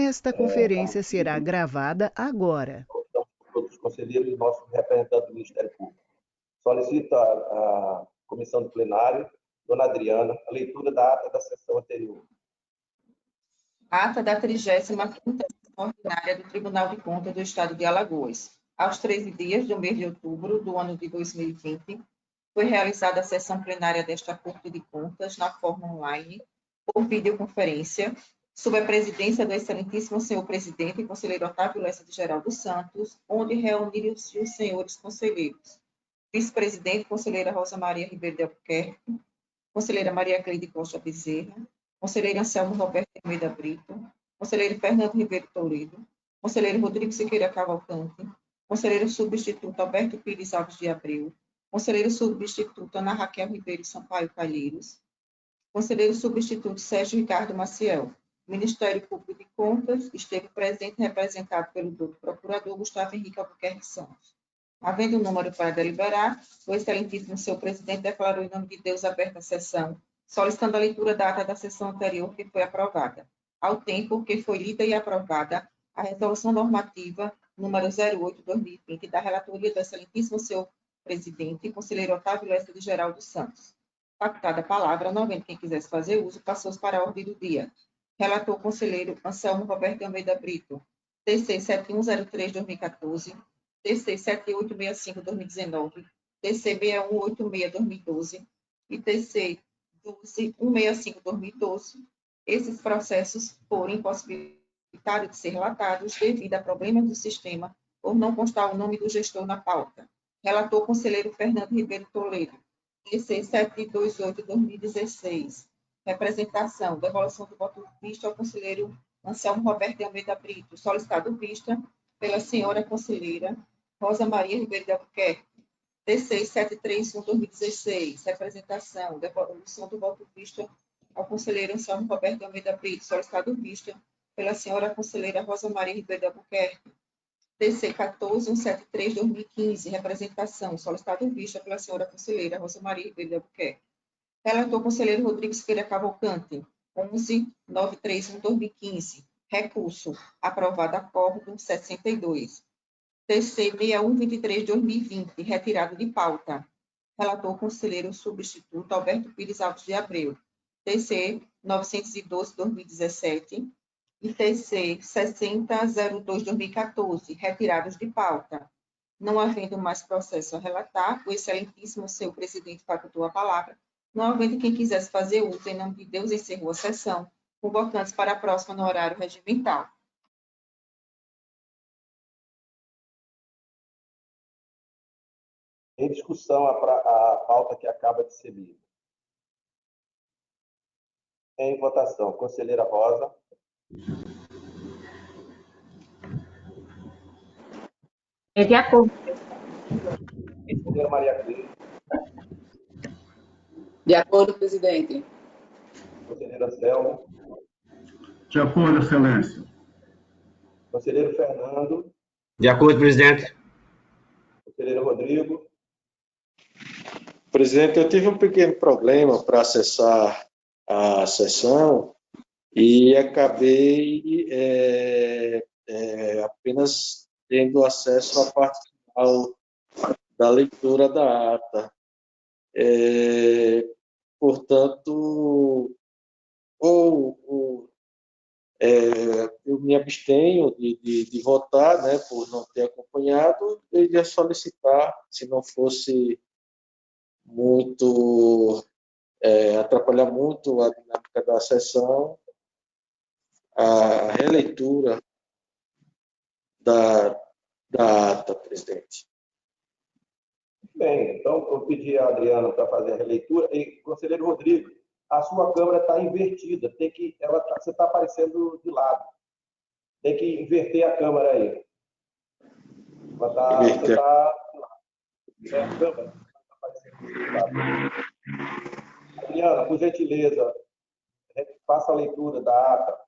Esta conferência será gravada agora. Todos os conselheiros e nossos representantes do Ministério Público. Solicito à comissão do plenário, dona Adriana, a leitura da ata da sessão anterior. Ata da 35ª sessão ordinária do Tribunal de Contas do Estado de Alagoas. Aos 13 dias do mês de outubro do ano de 2020, foi realizada a sessão plenária desta Corte de Contas na forma online, por videoconferência, sob a presidência do excelentíssimo senhor presidente e conselheiro Otávio Lessa de Geraldo Santos, onde reuniram-se os senhores conselheiros. Vice-presidente, conselheira Rosa Maria Ribeiro de Albuquerque, conselheira Maria Cleide Costa Bezerra, conselheiro Anselmo Roberto Almeida Brito, conselheiro Fernando Ribeiro Toledo, conselheiro Rodrigo Siqueira Cavalcante, conselheiro substituto Alberto Pires Alves de Abreu, conselheiro substituto Ana Raquel Ribeiro Sampaio Calheiros, conselheiro substituto Sérgio Ricardo Maciel. O Ministério Público de Contas esteve presente e representado pelo doutor procurador Gustavo Henrique Albuquerque Santos. Havendo o número para deliberar, o excelentíssimo senhor presidente declarou em nome de Deus aberta a sessão, solicitando a leitura da ata da sessão anterior que foi aprovada, ao tempo que foi lida e aprovada a resolução normativa número 08/2020 da relatoria do excelentíssimo senhor presidente e conselheiro Otávio Lessa de Geraldo Santos. Pactada a palavra, não havendo quem quisesse fazer uso, passou-se para a ordem do dia. Relator o conselheiro Anselmo Roberto Almeida Brito, TC 7103/2014, TC 7865/2019, TC 6186/2012 e TC 12165/2012. Esses processos foram impossibilitados de ser relatados devido a problemas do sistema por não constar o nome do gestor na pauta. Relator conselheiro Fernando Ribeiro Toledo, TC 728/2016. Representação, devolução do voto visto ao conselheiro Anselmo Roberto Almeida Brito, solicitado vista pela senhora conselheira Rosa Maria Ribeiro de Albuquerque, TC 731/2016. Representação, devolução do voto visto ao conselheiro Anselmo Roberto Almeida Brito, solicitado vista pela senhora conselheira Rosa Maria Ribeiro de Albuquerque, TC 14173/2015. Representação, solicitado vista pela senhora conselheira Rosa Maria Ribeiro de Albuquerque. Relator conselheiro Rodrigo Siqueira Cavalcante, 11931/2015. Recurso, aprovado acórdão 62. TC 6123/2020, retirado de pauta. Relator conselheiro substituto Alberto Pires Alves de Abreu, TC 912/2017 e TC 6002/2014, retirados de pauta. Não havendo mais processo a relatar, o excelentíssimo senhor presidente facultou a palavra. Não havendo quem quisesse fazer uso, em nome de Deus, encerrou a sessão, convocando-se para a próxima no horário regimental. Em discussão, a pauta que acaba de ser lida. Em votação, conselheira Rosa. É de acordo. Conselheira Maria Cleide. De acordo, presidente. Conselheiro Anselmo. De acordo, excelência. Conselheiro Fernando. De acordo, presidente. Conselheiro Rodrigo. Presidente, eu tive um pequeno problema para acessar a sessão e acabei apenas tendo acesso à parte final da leitura da ata. Portanto, eu me abstenho de votar, né, por não ter acompanhado. Eu iria solicitar, se não fosse muito atrapalhar muito a dinâmica da sessão, a releitura da ata, presidente. Bem, então eu pedi a Adriana para fazer a releitura. E, conselheiro Rodrigo, a sua câmera está invertida, você está aparecendo de lado. Tem que inverter a câmera aí. Você está de lado. A câmera está aparecendo de lado. Adriana, por gentileza, faça a leitura da ata.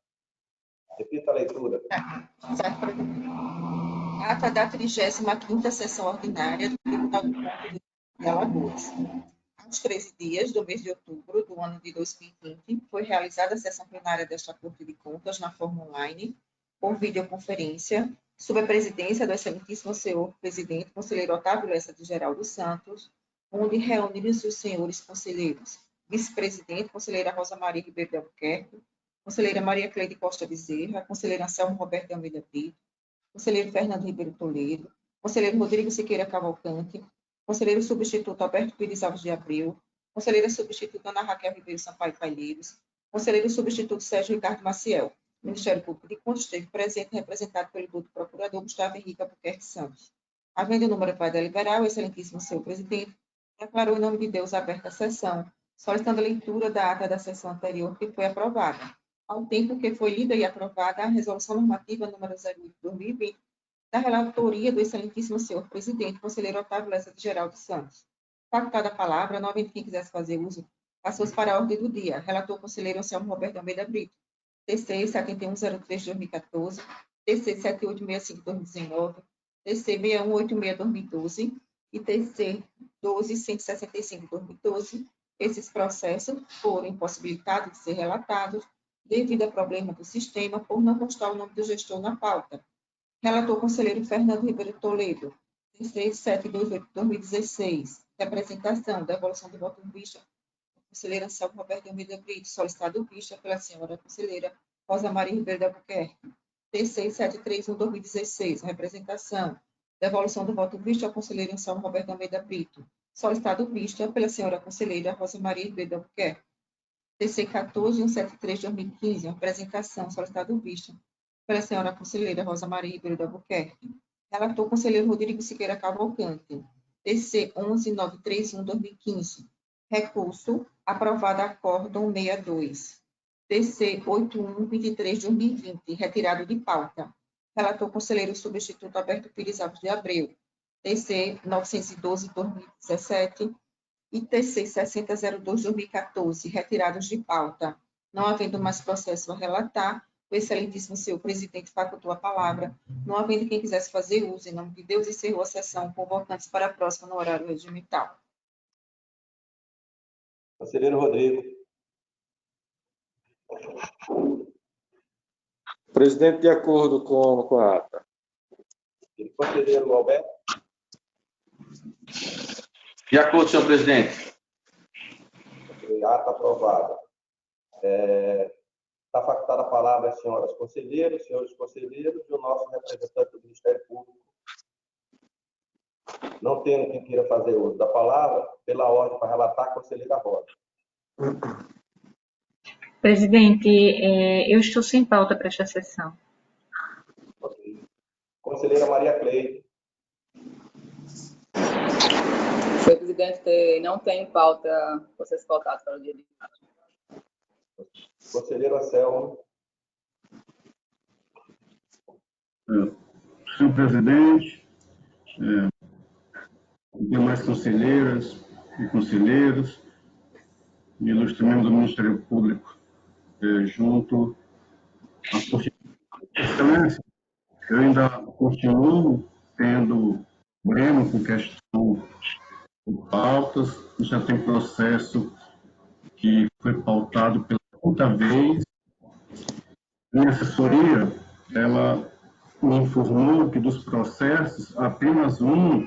Repita a leitura. Ata da 35ª sessão ordinária do Tribunal de Contas de Alagoas. Aos 13 dias do mês de outubro do ano de 2020, foi realizada a sessão plenária desta Corte de Contas na forma online, por videoconferência, sob a presidência do excelentíssimo senhor presidente, conselheiro Otávio Lessa de Geral dos Santos, onde reuniram-se os senhores conselheiros, vice-presidente, conselheira Rosa Maria Ribeiro de Albuquerque, conselheira Maria Cleide Costa Bezerra, conselheiro Anselmo Roberto de Almeida Brito, conselheiro Fernando Ribeiro Toledo, conselheiro Rodrigo Siqueira Cavalcante, conselheiro substituto Alberto Pires Alves de Abreu, conselheira substituta Ana Raquel Ribeiro Sampaio Calheiros, conselheiro substituto Sérgio Ricardo Maciel. O Ministério Público de Contas esteve presente e representado pelo doutor procurador Gustavo Henrique Albuquerque Santos. Havendo o número para deliberar, o excelentíssimo senhor presidente declarou em nome de Deus aberta a sessão, solicitando a leitura da ata da sessão anterior que foi aprovada, ao tempo que foi lida e aprovada a resolução normativa número 08/2020 da relatoria do excelentíssimo senhor presidente, conselheiro Otávio Lessa de Geral dos Santos. Facultada a palavra, não havendo quem quisesse fazer uso, passou-se para a ordem do dia. Relator conselheiro Anselmo Roberto de Almeida Brito. TC 7103/2014, TC 7865/2019, TC 6186/2012 e TC 12165/2012. Esses processos foram impossibilitados de ser relatados devido a problema do sistema por não constar o nome do gestor na pauta. Relator conselheiro Fernando Ribeiro Toledo, TC 728/2016. Representação, devolução do voto vista, conselheira Anselmo Roberto de Almeida Brito, solicitado vista pela senhora conselheira Rosa Maria Ribeiro de Albuquerque. TC 731/2016. Representação, devolução do voto vista ao conselheiro Anselmo Roberto de Almeida Brito, solicitado vista pela senhora conselheira Rosa Maria Ribeiro de Albuquerque. TC 14173/2015. Representação, solicitado vista pela senhora conselheira Rosa Maria Ribeiro de Albuquerque. Relator conselheiro Rodrigo Siqueira Cavalcante. TC 11931/2015. Recurso aprovado acórdão 62. TC 8123/2020. Retirado de pauta. Relator conselheiro substituto Alberto Pires Alves de Abreu. TC 912/2017 e TC 6002/2014. Retirados de pauta. Não havendo mais processo a relatar, o excelentíssimo senhor presidente facultou a palavra. Não havendo quem quisesse fazer uso, em nome de Deus, encerrou a sessão, convocantes para a próxima no horário regimental. Conselheiro Rodrigo. Presidente, de acordo com a ata. Conselheiro Alberto. De acordo, senhor presidente. Ata aprovada. Está facultada a palavra às senhoras conselheiras, senhores conselheiros e o nosso representante do Ministério Público. Não tendo quem queira fazer uso da palavra, pela ordem para relatar, a conselheira Rosa. Presidente, eu estou sem pauta para esta sessão. Okay. Conselheira Maria Cleide. Senhor presidente, não tem pauta vocês pautados para o dia de hoje. Conselheiro Anselmo. Senhor presidente, demais conselheiras e conselheiros, ilustre membro do Ministério Público, junto à Excelência, eu ainda continuo tendo problema com questão de pautas, já tem processo que foi pautado pela quinta vez. Minha assessoria, ela me informou que dos processos, apenas um.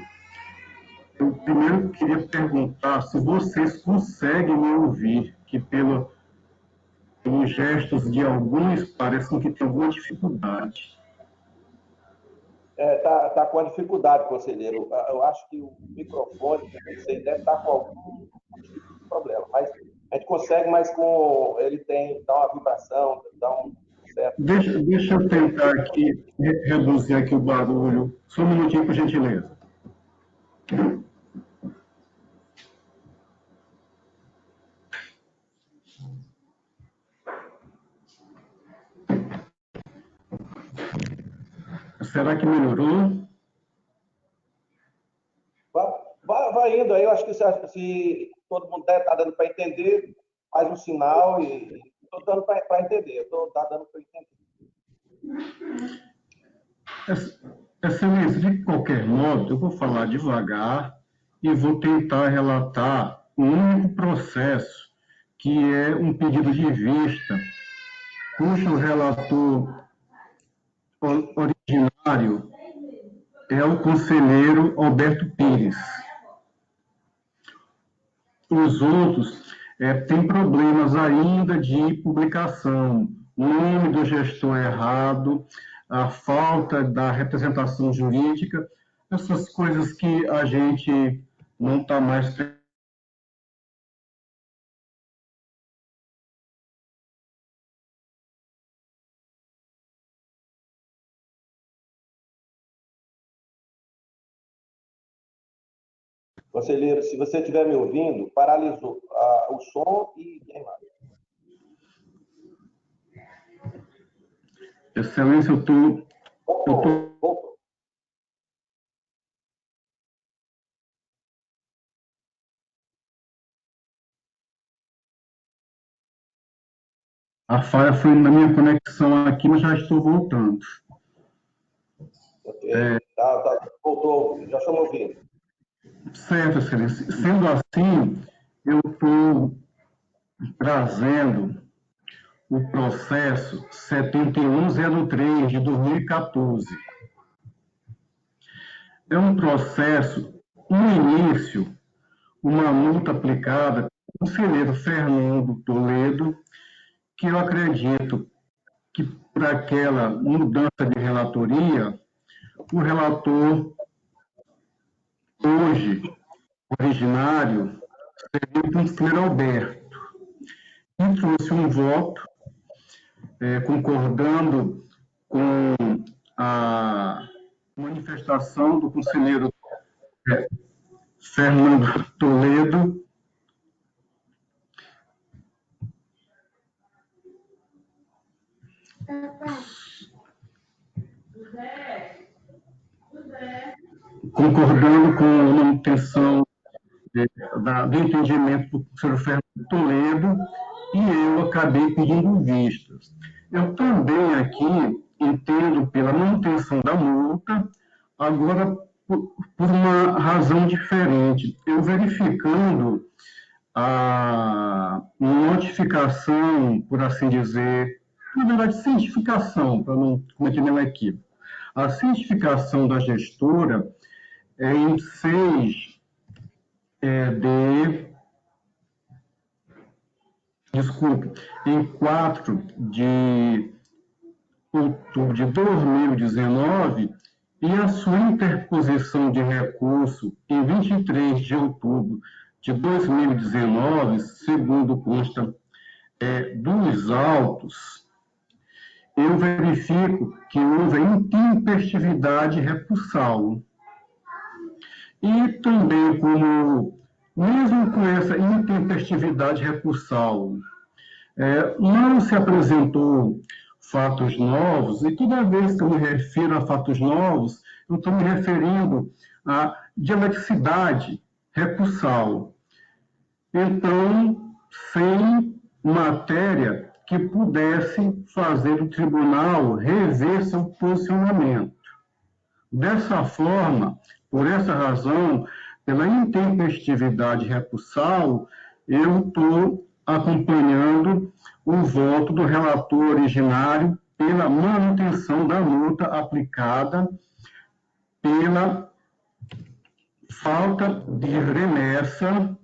Eu primeiro queria perguntar se vocês conseguem me ouvir, que pelos gestos de alguns parecem que tem alguma dificuldade. Tá com a dificuldade, conselheiro. Eu acho que o microfone, não sei, deve estar com algum problema, mas a gente consegue, mas ele dá uma vibração, dá um certo... Deixa eu tentar aqui reduzir aqui o barulho. Só um minutinho, por gentileza. Será que melhorou? Vai indo aí, eu acho que se todo mundo está dando para entender, faz um sinal e estou dando para entender, estou dando para entender. Excelência, de qualquer modo, eu vou falar devagar e vou tentar relatar um único processo, que é um pedido de vista, cujo relator é o conselheiro Alberto Pires. Os outros têm problemas ainda de publicação, o nome do gestor errado, a falta da representação jurídica, essas coisas que a gente não está mais... Conselheiro, se você estiver me ouvindo, paralisou o som e a imagem. Excelência, eu estou... Voltou. A falha foi na minha conexão aqui, mas já estou voltando. Ok. Voltou, já estamos ouvindo. Certo, excelência. Sendo assim, eu estou trazendo o processo 7103 de 2014. É um processo, no início, uma multa aplicada pelo conselheiro Fernando Toledo, que eu acredito que, por aquela mudança de relatoria, o relator, hoje, originário, seria o conselheiro Alberto, e trouxe um voto concordando com a manifestação do conselheiro Fernando Toledo, concordando com a manutenção do entendimento do conselheiro Fernando Toledo, e eu acabei pedindo vistas. Eu também aqui entendo pela manutenção da multa, agora por uma razão diferente. Eu verificando a notificação, por assim dizer, na verdade, cientificação, para não cometer nenhum equívoco. A cientificação da gestora é em 6 em 4 de outubro de 2019, e a sua interposição de recurso em 23 de outubro de 2019, segundo consta dos autos, eu verifico que houve intempestividade recursal. E também, mesmo com essa intempestividade recursal, não se apresentou fatos novos, e toda vez que eu me refiro a fatos novos, eu estou me referindo à dialeticidade recursal. Então, sem matéria que pudesse fazer o tribunal rever seu posicionamento. Dessa forma, por essa razão, pela intempestividade recursal, eu estou acompanhando o voto do relator originário pela manutenção da multa aplicada pela falta de remessa,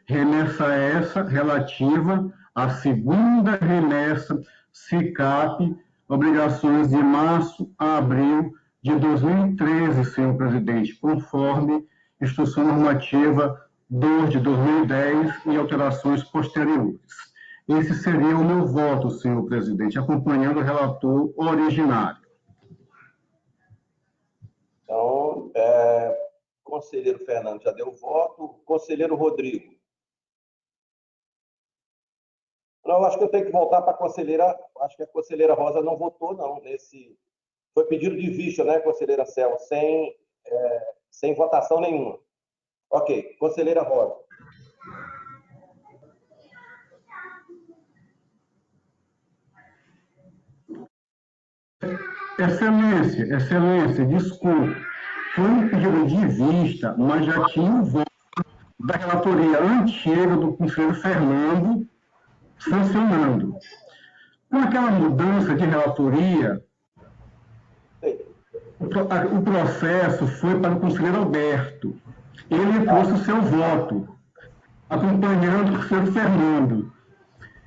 remessa essa relativa à segunda remessa SICAP, obrigações de março a abril de 2013, senhor presidente, conforme Instrução Normativa 2 de 2010 e alterações posteriores. Esse seria o meu voto, senhor presidente, acompanhando o relator originário. Então, o conselheiro Fernando já deu voto. Conselheiro Rodrigo. Não, acho que eu tenho que voltar para a conselheira. Acho que a conselheira Rosa não votou, não. Foi pedido de vista, né, conselheira Cel, sem votação nenhuma. Ok, conselheira Rosa. Excelência, desculpe. Foi um pedido de vista, mas já tinha o voto da relatoria antiga do conselheiro Fernando sancionando. Com aquela mudança de relatoria, o processo foi para o conselheiro Alberto. Ele trouxe o seu voto, acompanhando o conselheiro Fernando.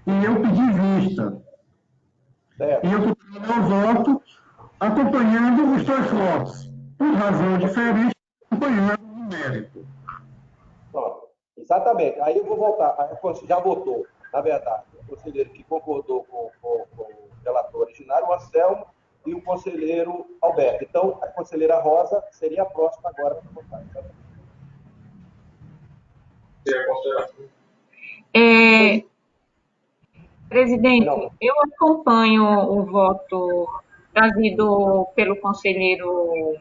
E eu pedi vista. E eu pedi meu voto, acompanhando os dois votos, por razão diferente, acompanhando o mérito. Pronto. Exatamente. Aí eu vou voltar. Já votou, na verdade, o conselheiro que concordou com o relator originário, o Anselmo, e o conselheiro Alberto. Então, a conselheira Rosa seria a próxima agora para votar. Presidente, eu acompanho o voto trazido pelo conselheiro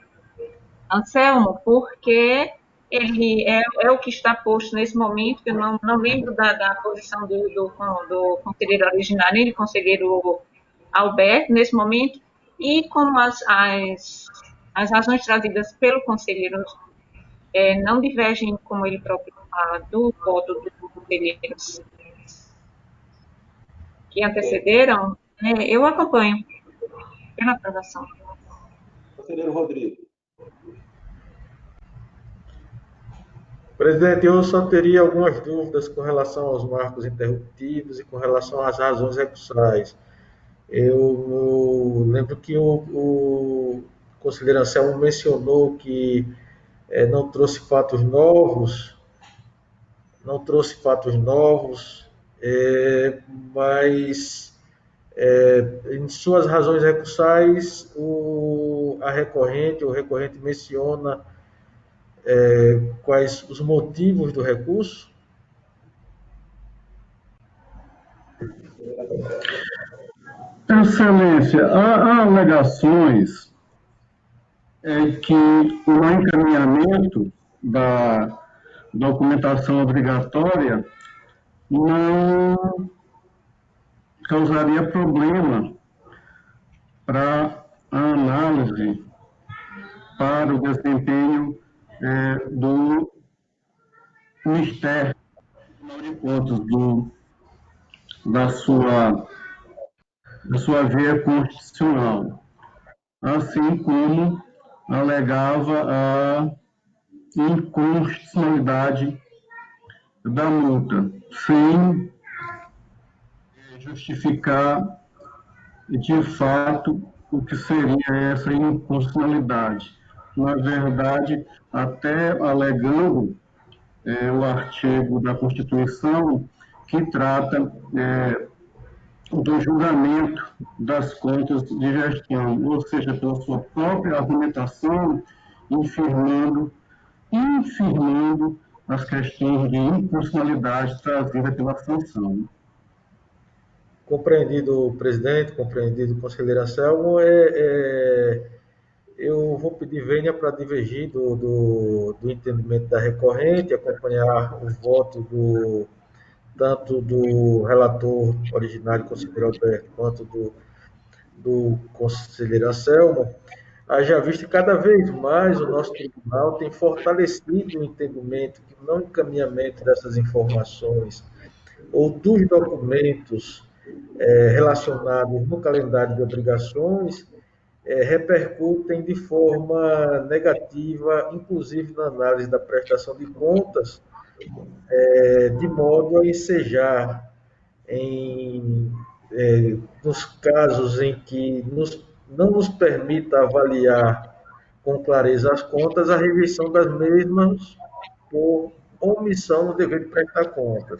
Anselmo, porque ele é o que está posto nesse momento, que eu não lembro da posição do conselheiro originário, nem do conselheiro Alberto, nesse momento, e como as razões trazidas pelo conselheiro não divergem, como ele próprio fala, do voto dos conselheiros que antecederam, eu acompanho pela aprovação. Conselheiro Rodrigo. Presidente, eu só teria algumas dúvidas com relação aos marcos interruptivos e com relação às razões recursais. Eu lembro que o conselheiro Anselmo mencionou que não trouxe fatos novos, mas em suas razões recursais, o recorrente menciona quais os motivos do recurso? Excelência, há alegações que o não encaminhamento da documentação obrigatória não causaria problema para a análise, para o desempenho do Ministério, afinal de contas, da sua via constitucional, assim como alegava a inconstitucionalidade da multa, sem justificar de fato o que seria essa inconstitucionalidade. Na verdade, até alegando o artigo da Constituição que trata do julgamento das contas de gestão, ou seja, pela sua própria argumentação, infirmando as questões de inconstitucionalidade trazidas pela sanção. Compreendido, presidente, compreendido, conselheiro Anselmo, eu vou pedir vênia para divergir do entendimento da recorrente, acompanhar o voto tanto do relator originário, conselheiro Alberto, quanto do conselheiro Anselmo. Haja visto que cada vez mais o nosso tribunal tem fortalecido o entendimento que o não encaminhamento dessas informações ou dos documentos relacionados no calendário de obrigações repercutem de forma negativa, inclusive na análise da prestação de contas, de modo a ensejar nos casos em que não nos permita avaliar com clareza as contas, a rejeição das mesmas por omissão no dever de prestar contas.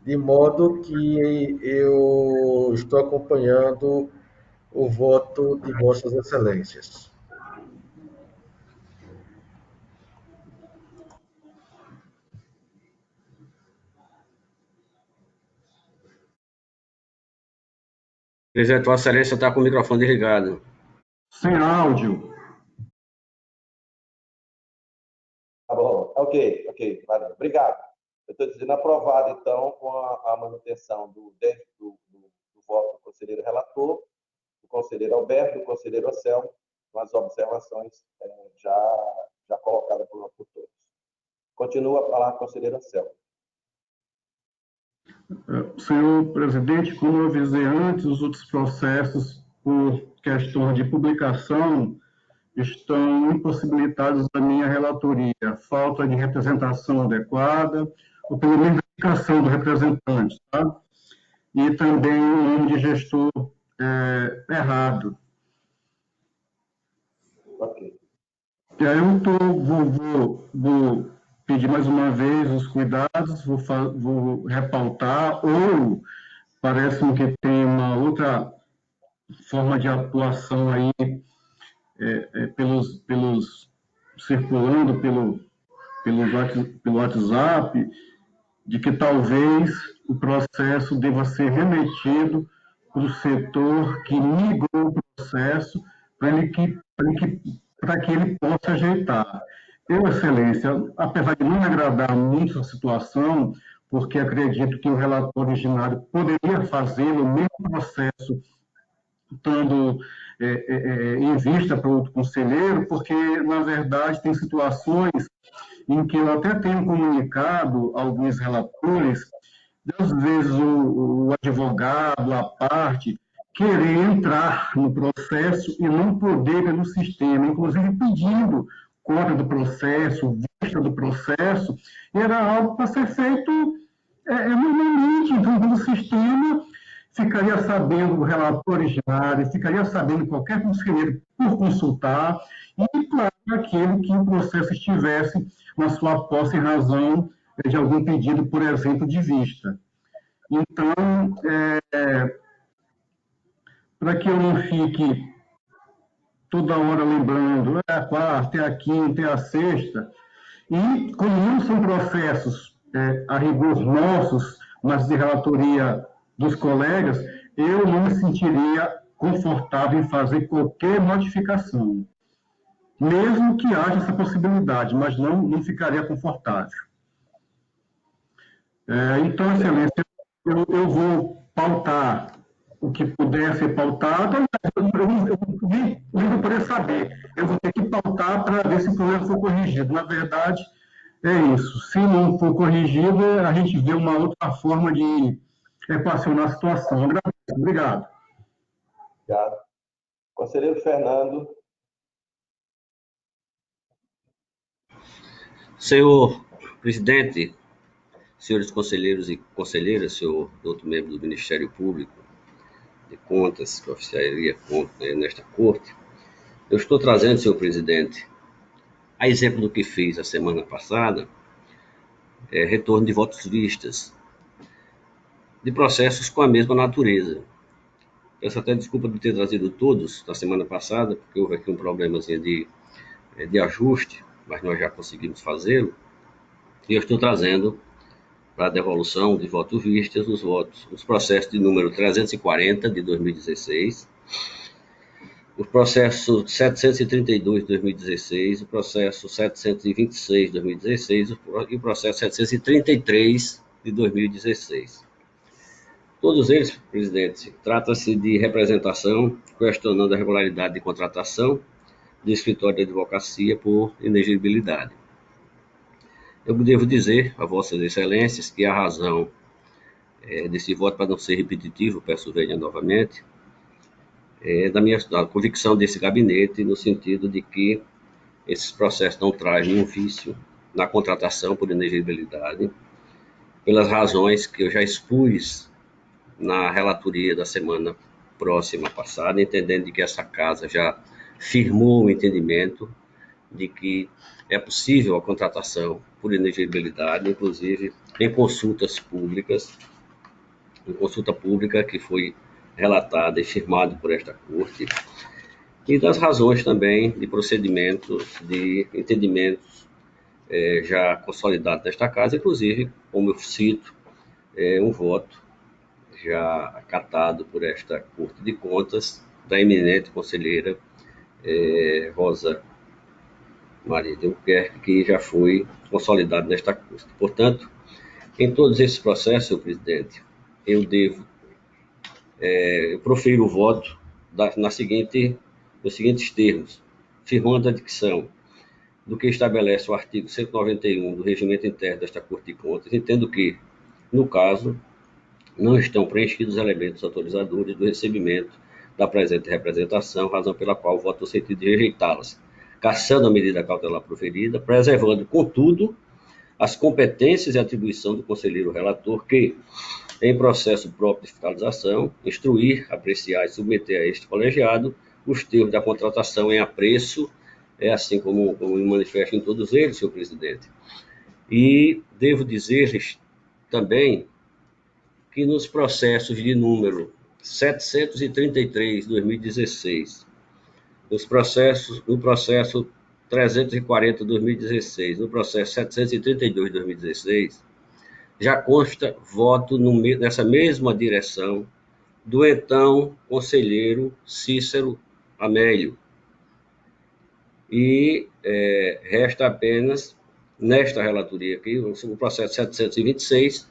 De modo que eu estou acompanhando o voto de Vossas Excelências. Presidente, Vossa Excelência está com o microfone desligado. Sem áudio. Tá bom. Ok. Valeu. Obrigado. Eu estou dizendo aprovado, então, com a manutenção do voto do conselheiro relator, do conselheiro Alberto, do conselheiro Anselmo, com as observações já colocadas por todos. Continua a falar, conselheiro Anselmo. Senhor presidente, como eu avisei antes, os outros processos, por questão de publicação, estão impossibilitados da minha relatoria. Falta de representação adequada, ou pelo menos indicação do representante, tá? E também o nome de gestor errado. Ok. E aí vou pedir mais uma vez os cuidados, vou repautar, ou parece-me que tem uma outra forma de atuação aí, circulando pelo WhatsApp, de que talvez o processo deva ser remetido para o setor que migrou o processo para que ele possa ajeitar. Eu, Excelência, apesar de não me agradar muito a situação, porque acredito que o relator originário poderia fazê-lo, o mesmo processo, estando em vista para outro conselheiro, porque, na verdade, tem situações em que eu até tenho comunicado a alguns relatores, às vezes o advogado, a parte, querer entrar no processo e não poder pelo sistema, inclusive pedindo cópia do processo, vista do processo, era algo para ser feito normalmente, então, pelo sistema, ficaria sabendo o relator originário, ficaria sabendo qualquer conselheiro por consultar, e, claro, aquele que o processo estivesse na sua posse em razão de algum pedido, por exemplo, de vista. Então, para que eu não fique toda hora lembrando, é a quarta, é a quinta, é a sexta, e como não são processos a rigor nossos, mas de relatoria dos colegas, eu não me sentiria confortável em fazer qualquer modificação, mesmo que haja essa possibilidade, mas não ficaria confortável. Então, Excelência, eu vou pautar o que puder ser pautado, eu não poder saber, eu vou ter que pautar para ver se o problema for corrigido. Na verdade, é isso. Se não for corrigido, a gente vê uma outra forma de equacionar a situação. Obrigado. Obrigado. Conselheiro Fernando. Senhor presidente, senhores conselheiros e conselheiras, senhor outro membro do Ministério Público de Contas, que oficiaria nesta corte, eu estou trazendo, senhor presidente, a exemplo do que fiz a semana passada, retorno de votos vistas, de processos com a mesma natureza. Peço até desculpa de ter trazido todos na semana passada, porque houve aqui um problemazinho de ajuste, mas nós já conseguimos fazê-lo. E eu estou trazendo para a devolução de votos vistas os processos de número 340 de 2016, o processo 732 de 2016, o processo 726 de 2016 e o processo 733 de 2016. Todos eles, presidente, trata-se de representação questionando a regularidade de contratação do escritório de advocacia por inexigibilidade. Eu devo dizer a vossas excelências que a razão desse voto, para não ser repetitivo, peço venha novamente, da convicção desse gabinete, no sentido de que esses processos não trazem nenhum vício na contratação por inexigibilidade, pelas razões que eu já expus na relatoria da semana próxima passada, entendendo que essa casa já firmou o entendimento de que é possível a contratação por inexigibilidade, inclusive em consultas públicas, em consulta pública que foi relatada e firmada por esta Corte, e das razões também de procedimentos, de entendimentos já consolidados nesta casa, inclusive, como eu cito, um voto já acatado por esta Corte de Contas, da eminente conselheira Rosa Maria de Albuquerque, que já foi consolidado nesta Corte. Portanto, em todos esses processos, senhor presidente, eu profiro o voto nos seguintes termos, firmando a dicção do que estabelece o artigo 191 do Regimento Interno desta Corte de Contas, entendo que, no caso, não estão preenchidos os elementos autorizadores do recebimento da presente representação, razão pela qual voto no sentido de rejeitá-las, cassando a medida cautelar proferida, preservando, contudo, as competências e atribuição do conselheiro relator que, em processo próprio de fiscalização, instruir, apreciar e submeter a este colegiado os termos da contratação em apreço, assim como me manifesto em todos eles, senhor presidente. E devo dizer-lhes também que nos processos de número 733/2016, no processo 340/2016, no processo 732/2016, já consta voto nessa mesma direção do então conselheiro Cícero Amélio. E resta apenas, nesta relatoria aqui, o processo 726,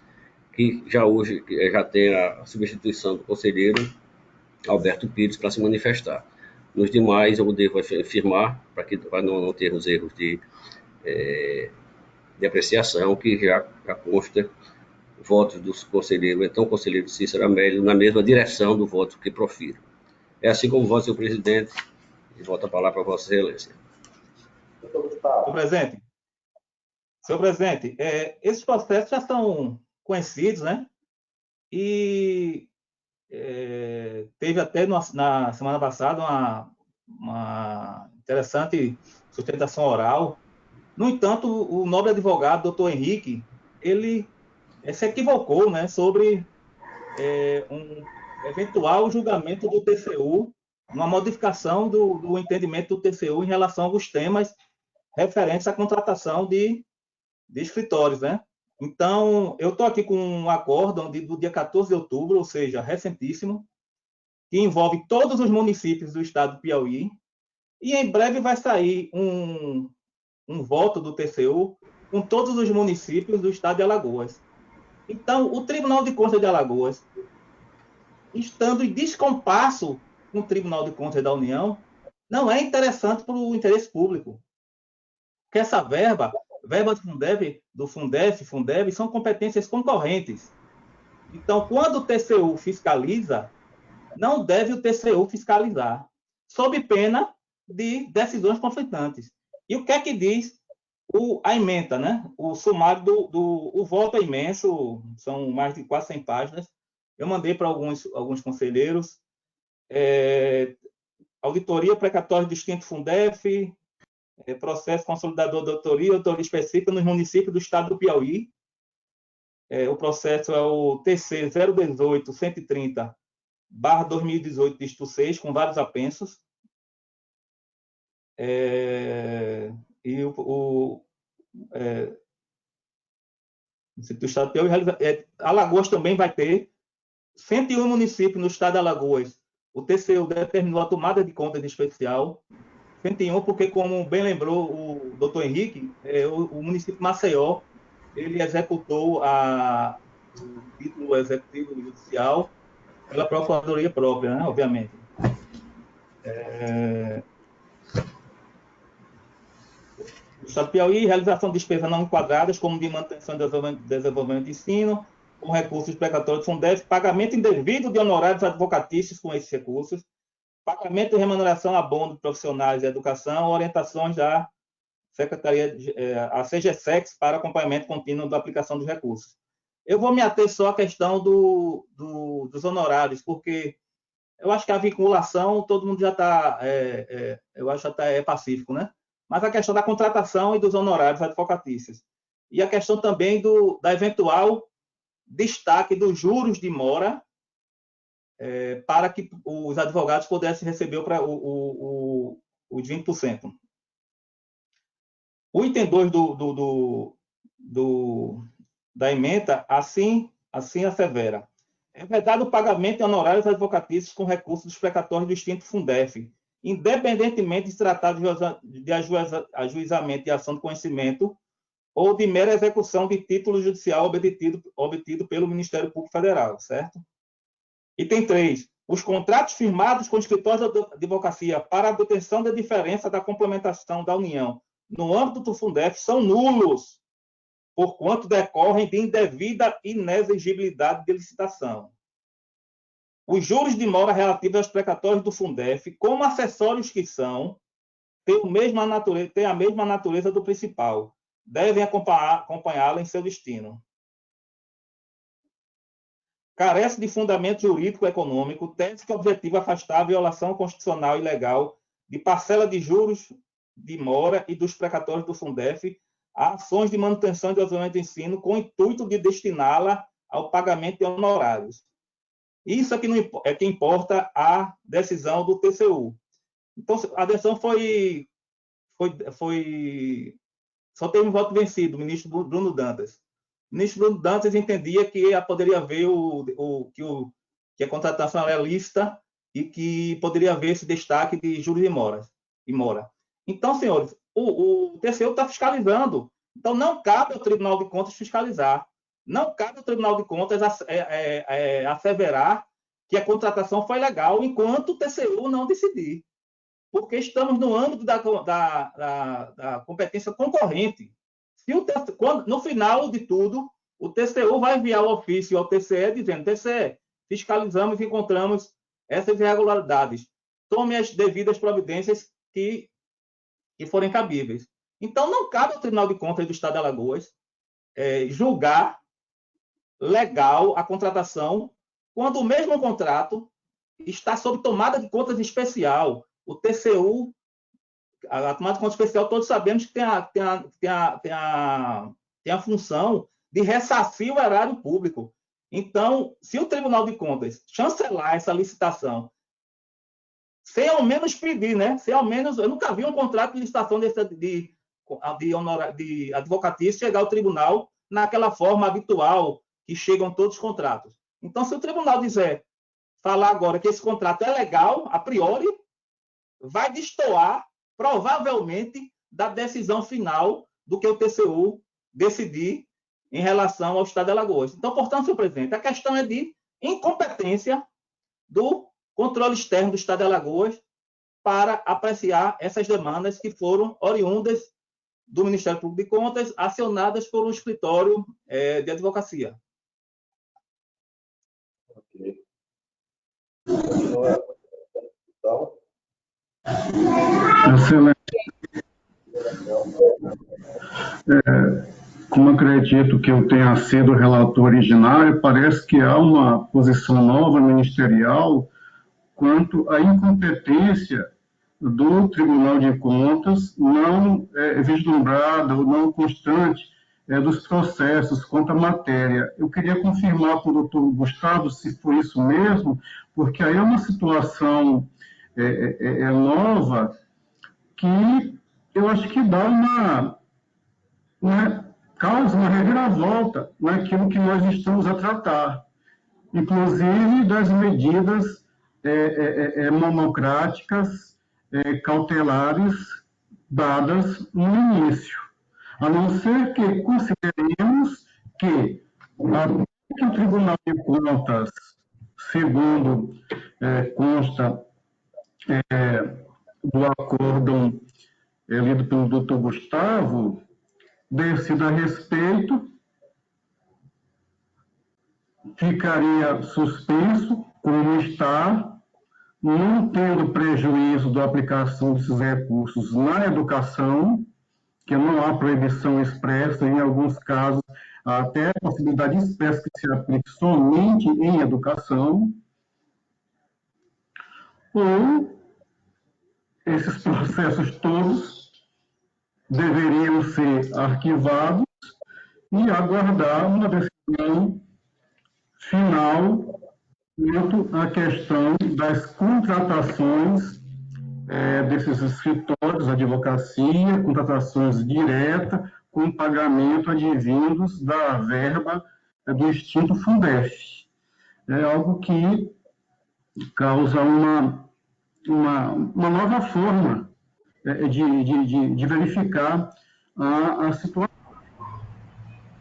que hoje já tem a substituição do conselheiro Alberto Pires para se manifestar. Nos demais, eu devo afirmar, para não termos erros de apreciação, que já consta votos do conselheiro, então conselheiro Cícero Amélio, na mesma direção do voto que profiro. É assim como voto, senhor presidente, e volto a palavra para Vossa Excelência. Senhor presidente, esses processos já são conhecidos, né? E teve até na semana passada uma interessante sustentação oral. No entanto, o nobre advogado, doutor Henrique, ele se equivocou, né, sobre um eventual julgamento do TCU, uma modificação do entendimento do TCU em relação a alguns temas referentes à contratação de escritórios, né? Então, eu estou aqui com um acórdão do dia 14 de outubro, ou seja, recentíssimo, que envolve todos os municípios do estado do Piauí, e em breve vai sair um voto do TCU com todos os municípios do estado de Alagoas. Então, o Tribunal de Contas de Alagoas, estando em descompasso com o Tribunal de Contas da União, não é interessante para o interesse público. Porque essa verba do Fundef, são competências concorrentes. Então, quando o TCU fiscaliza, não deve o TCU fiscalizar, sob pena de decisões conflitantes. E o que é que diz a ementa, né? O sumário o voto é imenso, são mais de quase 100 páginas. Eu mandei para alguns conselheiros. Auditoria precatória distinto Fundef, processo consolidador de autoria específica nos municípios do estado do Piauí. O processo é o TC 018-130/2018, dígito 6, com vários apensos. E o do estado do Piauí, Alagoas também vai ter 101 municípios no estado de Alagoas. O TCU determinou a tomada de conta de especial. 101, porque, como bem lembrou o doutor Henrique, o município de Maceió, ele executou o título executivo judicial pela procuradoria própria, né, obviamente. O estado do Piauí, realização de despesas não enquadradas, como de manutenção e desenvolvimento de ensino, com recursos precatórios do Fundef, pagamento indevido de honorários advocatícios com esses recursos, pagamento de remuneração a bônus de profissionais de educação, orientações da Secretaria, a CGSEX, para acompanhamento contínuo da aplicação dos recursos. Eu vou me ater só à questão dos honorários, porque eu acho que a vinculação, todo mundo já está, eu acho que já é pacífico, né? Mas a questão da contratação e dos honorários advocatícios. E a questão também da eventual destaque dos juros de mora, para que os advogados pudessem receber os 20%. O item 2 da ementa, assim assevera. É vedado o pagamento de honorários advocatícios com recursos dos precatórios do extinto Fundef, independentemente de se tratar de ajuizamento de ação de conhecimento ou de mera execução de título judicial obtido pelo Ministério Público Federal, certo? Item 3. Os contratos firmados com escritórios de advocacia para a obtenção da diferença da complementação da União no âmbito do Fundef são nulos, porquanto decorrem de indevida inexigibilidade de licitação. Os juros de mora relativos aos precatórios do Fundef, como acessórios que são, têm a mesma natureza do principal. Devem acompanhá-la em seu destino. Carece de fundamento jurídico-econômico, tese que objetiva afastar a violação constitucional e legal de parcela de juros de mora e dos precatórios do Fundef a ações de manutenção e desenvolvimento do ensino com o intuito de destiná-la ao pagamento de honorários. Isso é que importa a decisão do TCU. Então, a decisão só teve um voto vencido, o ministro Bruno Dantas. O ministro Bruno Dantas entendia que poderia haver que a contratação era lícita e que poderia haver esse destaque de juros e mora. Então, senhores, o TCU está fiscalizando. Então, não cabe ao Tribunal de Contas fiscalizar. Não cabe ao Tribunal de Contas asseverar que a contratação foi legal enquanto o TCU não decidir. Porque estamos no âmbito da competência concorrente. No final de tudo, o TCU vai enviar o ofício ao TCE dizendo: TCE, fiscalizamos e encontramos essas irregularidades. Tome as devidas providências que forem cabíveis. Então, não cabe ao Tribunal de Contas do Estado de Alagoas julgar legal a contratação quando o mesmo contrato está sob tomada de contas especial. O TCU, a tomada de contas especial, todos sabemos que tem a função de ressarcir o erário público. Então, se o Tribunal de Contas chancelar essa licitação, sem ao menos pedir, né? Sem ao menos, eu nunca vi um contrato de licitação de advocatício chegar ao tribunal naquela forma habitual que chegam todos os contratos. Então, se o tribunal falar agora que esse contrato é legal, a priori, vai destoar, provavelmente, da decisão final do que o TCU decidir em relação ao Estado de Alagoas. Então, portanto, senhor presidente, a questão é de incompetência do controle externo do Estado de Alagoas para apreciar essas demandas que foram oriundas do Ministério Público de Contas, acionadas por um escritório de advocacia. Ok. Excelente. Como acredito que eu tenha sido o relator originário, parece que há uma posição nova ministerial quanto à incompetência do Tribunal de Contas não vislumbrada ou não constante dos processos quanto à matéria. Eu queria confirmar com o doutor Gustavo se foi isso mesmo, porque aí é uma situação nova que eu acho que dá causa uma reviravolta naquilo que nós estamos a tratar, inclusive das medidas monocráticas, cautelares, dadas no início. A não ser que consideremos que o Tribunal de Contas, segundo consta do acórdão lido pelo doutor Gustavo, decida a respeito, ficaria suspenso, como está, não tendo prejuízo da aplicação desses recursos na educação, que não há proibição expressa, em alguns casos, há até a possibilidade expressa que se aplique somente em educação, ou esses processos todos deveriam ser arquivados e aguardar uma decisão final quanto à questão das contratações desses escritórios de advocacia, contratações diretas, com pagamento advindos da verba do extinto Fundef. É algo que causa uma nova forma de verificar a situação.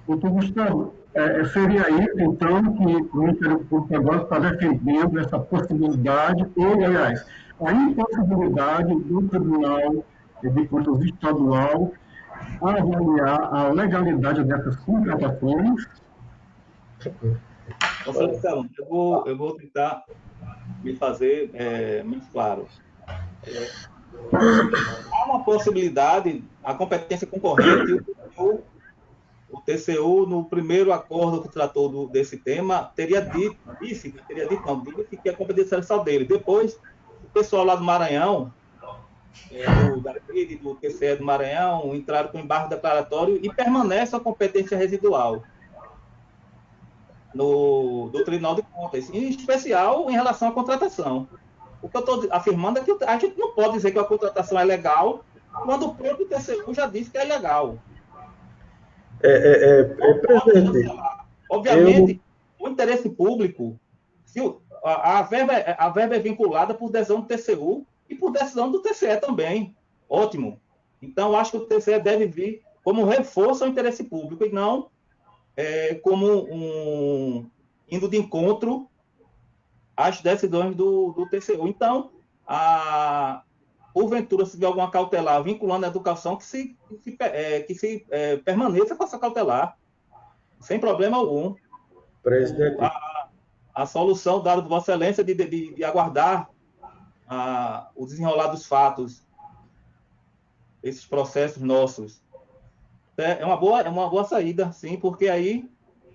Doutor Gustavo, seria isso, então, que o Ministério Público agora está defendendo essa possibilidade, ou, aliás, a impossibilidade do Tribunal de Contas Estadual avaliar a legalidade dessas contratações. Conselheiro, eu vou tentar me fazer mais claro. Há uma possibilidade, a competência concorrente, o TCU, no primeiro acordo que tratou desse tema, disse que a competência era só dele. Depois, o pessoal lá do Maranhão, da rede do TCE do Maranhão, entraram com embargo declaratório e permanece a competência residual do Tribunal de Contas, em especial em relação à contratação. O que eu estou afirmando é que a gente não pode dizer que a contratação é legal quando o próprio TCU já disse que é legal. Presidente, obviamente, o interesse público, a verba é vinculada por decisão do TCU e por decisão do TCE também. Ótimo. Então, acho que o TCE deve vir como reforço ao interesse público e não como indo de encontro às decisões do TCU. Então, porventura, se tiver alguma cautelar vinculando a educação, que se permaneça com essa cautelar, sem problema algum. presidente, A solução dada por Vossa Excelência de aguardar o desenrolar dos fatos, esses processos nossos, é uma boa saída, sim, porque aí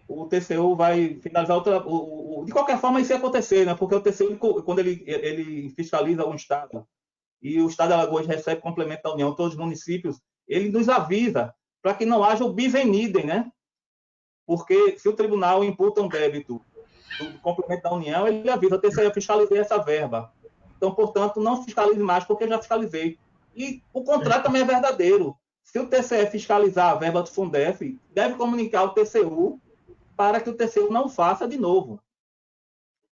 o TCU vai finalizar de qualquer forma isso ia acontecer, né? Porque o TCU, quando ele fiscaliza um Estado, e o Estado de Alagoas recebe complemento da União, todos os municípios, ele nos avisa para que não haja o bis in idem, né? Porque se o tribunal imputa um débito do complemento da União, ele avisa, o TCE, eu fiscalizei essa verba. Então, portanto, não fiscalize mais, porque eu já fiscalizei. E o contrato também é verdadeiro. Se o TCE fiscalizar a verba do Fundef, deve comunicar ao TCU para que o TCU não faça de novo.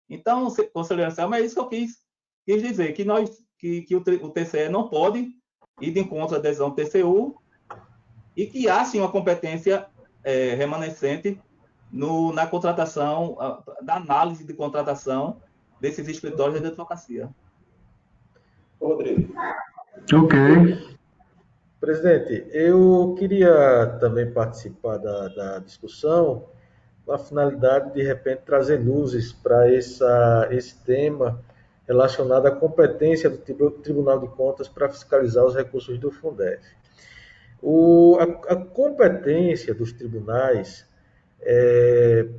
Então, conselheiro Anselmo, é isso que eu quis dizer, que o TCE não pode ir de encontro à decisão do TCU e que há, sim, uma competência remanescente na contratação, da análise de contratação desses escritórios de advocacia. Rodrigo. Ok. Presidente, eu queria também participar da discussão com a finalidade de repente trazer luzes para esse tema relacionado à competência do Tribunal de Contas para fiscalizar os recursos do Fundef. A competência dos tribunais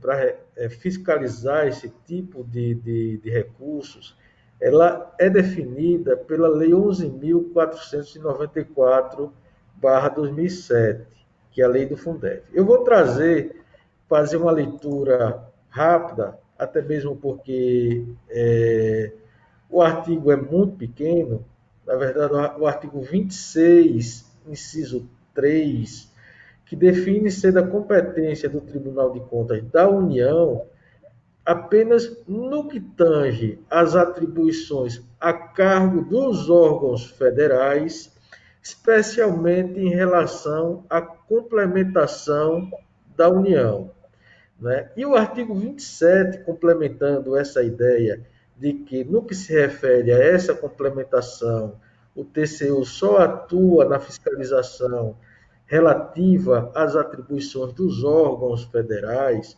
para fiscalizar esse tipo de recursos, ela é definida pela Lei 11.494/2007, que é a lei do Fundef. Eu vou fazer uma leitura rápida, até mesmo porque o artigo é muito pequeno. Na verdade, o artigo 26, inciso 3, que define ser da competência do Tribunal de Contas da União apenas no que tange às atribuições a cargo dos órgãos federais, especialmente em relação à complementação da União. Né? E o artigo 27, complementando essa ideia de que, no que se refere a essa complementação, o TCU só atua na fiscalização relativa às atribuições dos órgãos federais.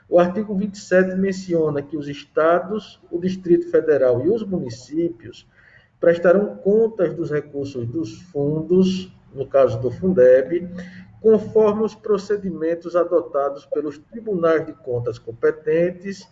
O artigo 27 menciona que os estados, o Distrito Federal e os municípios prestarão contas dos recursos dos fundos, no caso do Fundeb, conforme os procedimentos adotados pelos tribunais de contas competentes,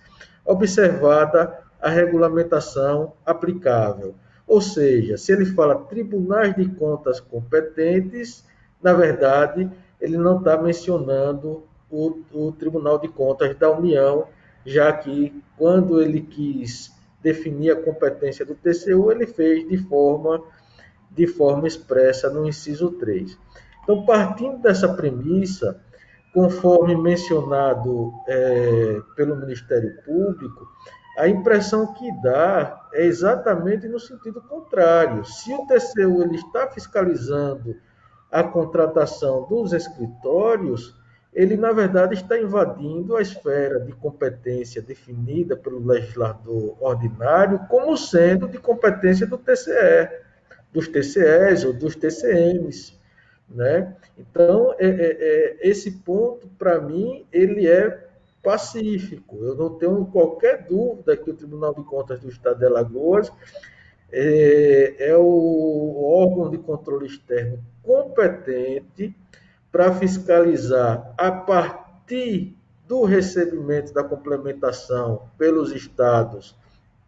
observada a regulamentação aplicável. Ou seja, se ele fala tribunais de contas competentes, na verdade, ele não está mencionando o Tribunal de Contas da União, já que, quando ele quis definir a competência do TCU, ele fez de forma expressa no inciso 3. Então, partindo dessa premissa, conforme mencionado pelo Ministério Público, a impressão que dá é exatamente no sentido contrário. Se o TCU ele está fiscalizando a contratação dos escritórios, ele, na verdade, está invadindo a esfera de competência definida pelo legislador ordinário como sendo de competência do TCE, dos TCEs ou dos TCMs. né? Então, esse ponto, para mim, ele é pacífico. Eu não tenho qualquer dúvida que o Tribunal de Contas do Estado de Alagoas é o órgão de controle externo competente para fiscalizar a partir do recebimento da complementação pelos estados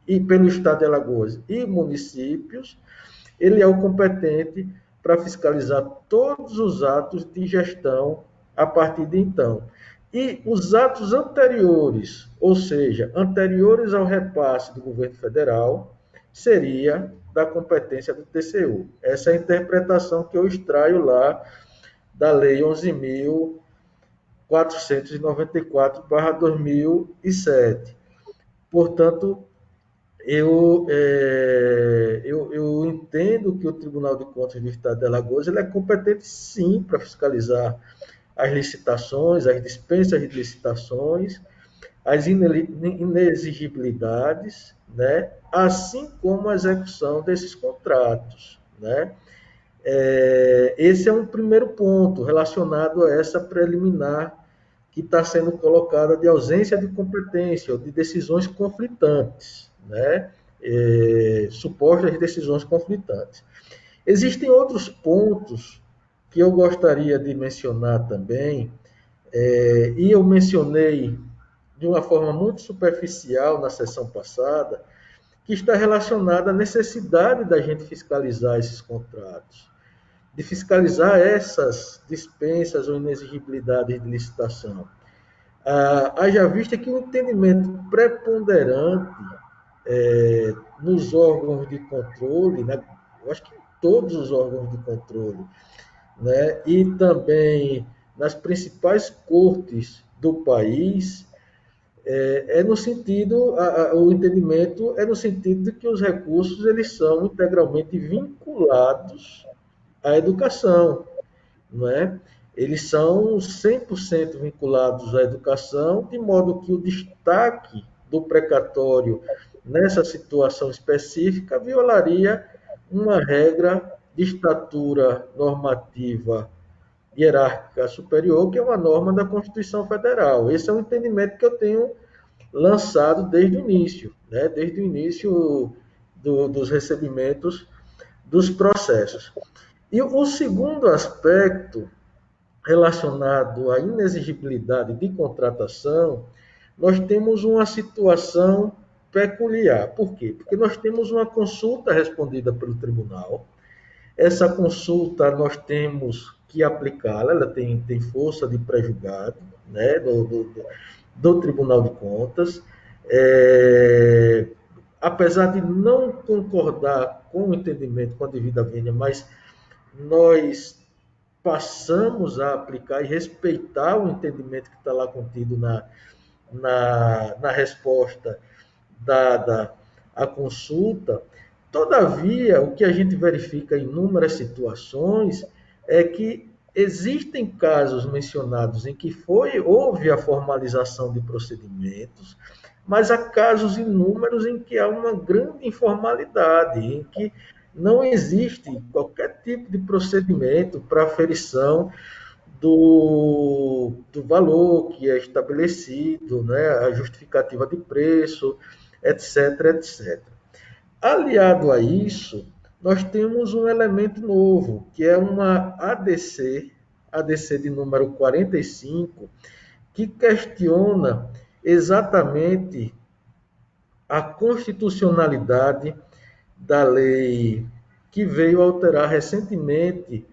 e pelo Estado de Alagoas e municípios. Ele é o competente para fiscalizar todos os atos de gestão a partir de então. E os atos anteriores, ou seja, anteriores ao repasse do governo federal, seria da competência do TCU. Essa é a interpretação que eu extraio lá da Lei 11.494/2007. Portanto, eu entendo que o Tribunal de Contas do Estado de Alagoas ele é competente, sim, para fiscalizar as licitações, as dispensas de licitações, as inexigibilidades, né? Assim como a execução desses contratos, né? Esse é um primeiro ponto relacionado a essa preliminar que está sendo colocada de ausência de competência ou de decisões conflitantes, né? Supostas decisões conflitantes. Existem outros pontos que eu gostaria de mencionar também, e eu mencionei de uma forma muito superficial na sessão passada, que está relacionada à necessidade da gente fiscalizar esses contratos, de fiscalizar essas dispensas ou inexigibilidades de licitação. Haja vista que o entendimento preponderante nos órgãos de controle, né, eu acho que em todos os órgãos de controle, né, e também nas principais cortes do país, no sentido, o entendimento é no sentido de que os recursos eles são integralmente vinculados à educação, não é? Eles são 100% vinculados à educação, de modo que o destaque do precatório nessa situação específica violaria uma regra de estatura normativa hierárquica superior, que é uma norma da Constituição Federal. Esse é um entendimento que eu tenho lançado desde o início, né? Desde o início dos recebimentos dos processos. E o segundo aspecto, relacionado à inexigibilidade de contratação, nós temos uma situação peculiar. Por quê? Porque nós temos uma consulta respondida pelo tribunal. Essa consulta nós temos que aplicá-la, ela tem força de pré-julgado, né, do Tribunal de Contas. Apesar de não concordar com o entendimento, com a devida vênia, mas nós passamos a aplicar e respeitar o entendimento que está lá contido na resposta dada à consulta. Todavia, o que a gente verifica em inúmeras situações é que existem casos mencionados em que houve a formalização de procedimentos, mas há casos inúmeros em que há uma grande informalidade, em que não existe qualquer tipo de procedimento para aferição do valor que é estabelecido, né, a justificativa de preço, etc, etc. Aliado a isso, nós temos um elemento novo, que é uma ADC de número 45, que questiona exatamente a constitucionalidade da lei que veio alterar recentemente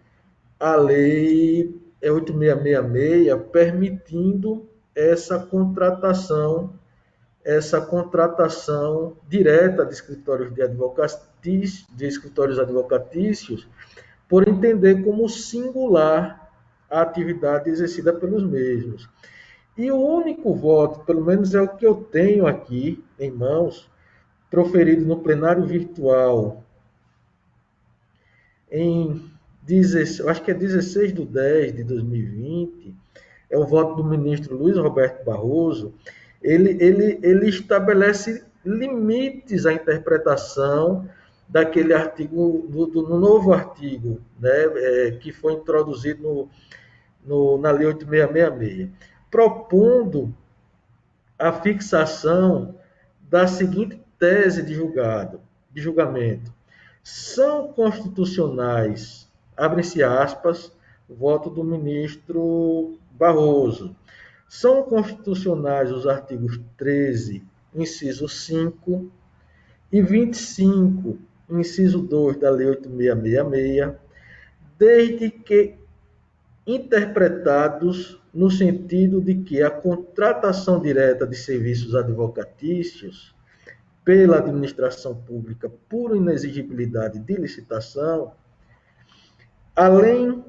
a lei 8666, permitindo essa contratação direta de escritórios advocatícios, por entender como singular a atividade exercida pelos mesmos. E o único voto, pelo menos é o que eu tenho aqui em mãos, proferido no plenário virtual acho que é 16/10/2020, é o voto do ministro Luiz Roberto Barroso. Ele estabelece limites à interpretação daquele artigo, no novo artigo, né, que foi introduzido na Lei 8666, propondo a fixação da seguinte tese de julgamento. São constitucionais, abre-se aspas, voto do ministro Barroso. São constitucionais os artigos 13, inciso 5, e 25, inciso 2 da Lei 8666, desde que interpretados no sentido de que a contratação direta de serviços advocatícios pela administração pública por inexigibilidade de licitação, além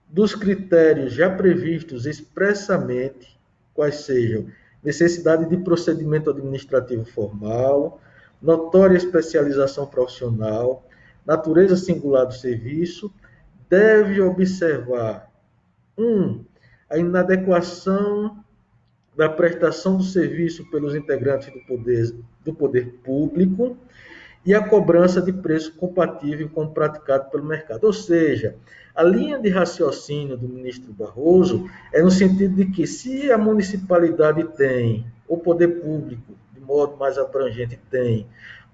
dos critérios já previstos expressamente, quais sejam necessidade de procedimento administrativo formal, notória especialização profissional, natureza singular do serviço, deve observar 1. A inadequação da prestação do serviço pelos integrantes do poder público e a cobrança de preço compatível com o praticado pelo mercado. Ou seja, a linha de raciocínio do ministro Barroso é no sentido de que, se a municipalidade tem, o poder público, de modo mais abrangente, tem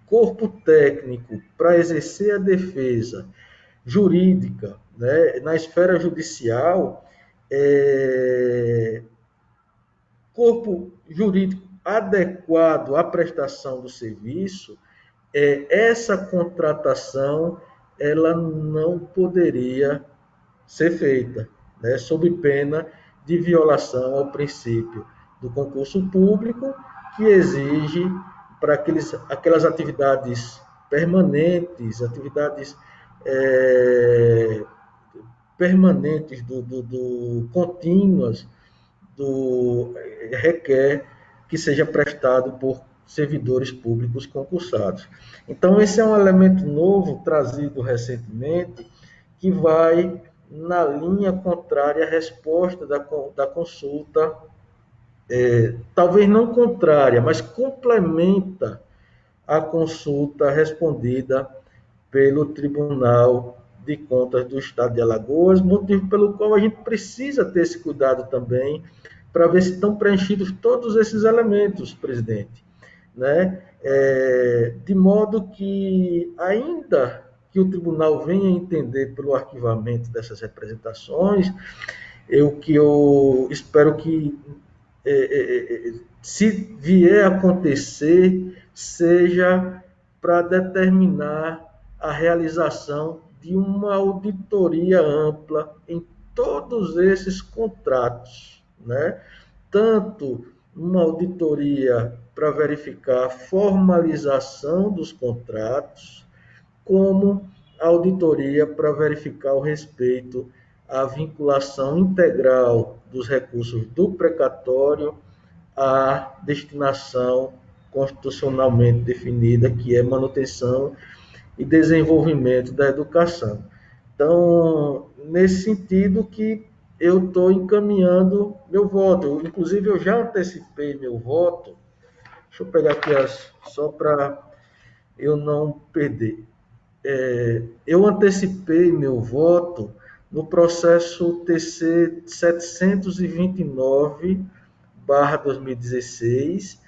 corpo técnico para exercer a defesa jurídica, né, na esfera judicial, corpo jurídico adequado à prestação do serviço, essa contratação ela não poderia ser feita, né, sob pena de violação ao princípio do concurso público, que exige para aquelas atividades permanentes, permanentes contínuas, requer que seja prestado por servidores públicos concursados. Então, esse é um elemento novo trazido recentemente, que vai na linha contrária à resposta da consulta, talvez não contrária, mas complementa a consulta respondida pelo Tribunal de Contas do Estado de Alagoas, motivo pelo qual a gente precisa ter esse cuidado também, para ver se estão preenchidos todos esses elementos, presidente, né? De modo que, ainda que o tribunal venha a entender pelo arquivamento dessas representações, eu espero que, se vier a acontecer, seja para determinar a realização de uma auditoria ampla em todos esses contratos, né? Tanto uma auditoria para verificar a formalização dos contratos, como a auditoria para verificar o respeito à vinculação integral dos recursos do precatório à destinação constitucionalmente definida, que é manutenção e desenvolvimento da educação. Então, nesse sentido que eu estou encaminhando meu voto. Inclusive, eu já antecipei meu voto. Deixa eu pegar aqui só para eu não perder. Eu antecipei meu voto no processo TC 729/2016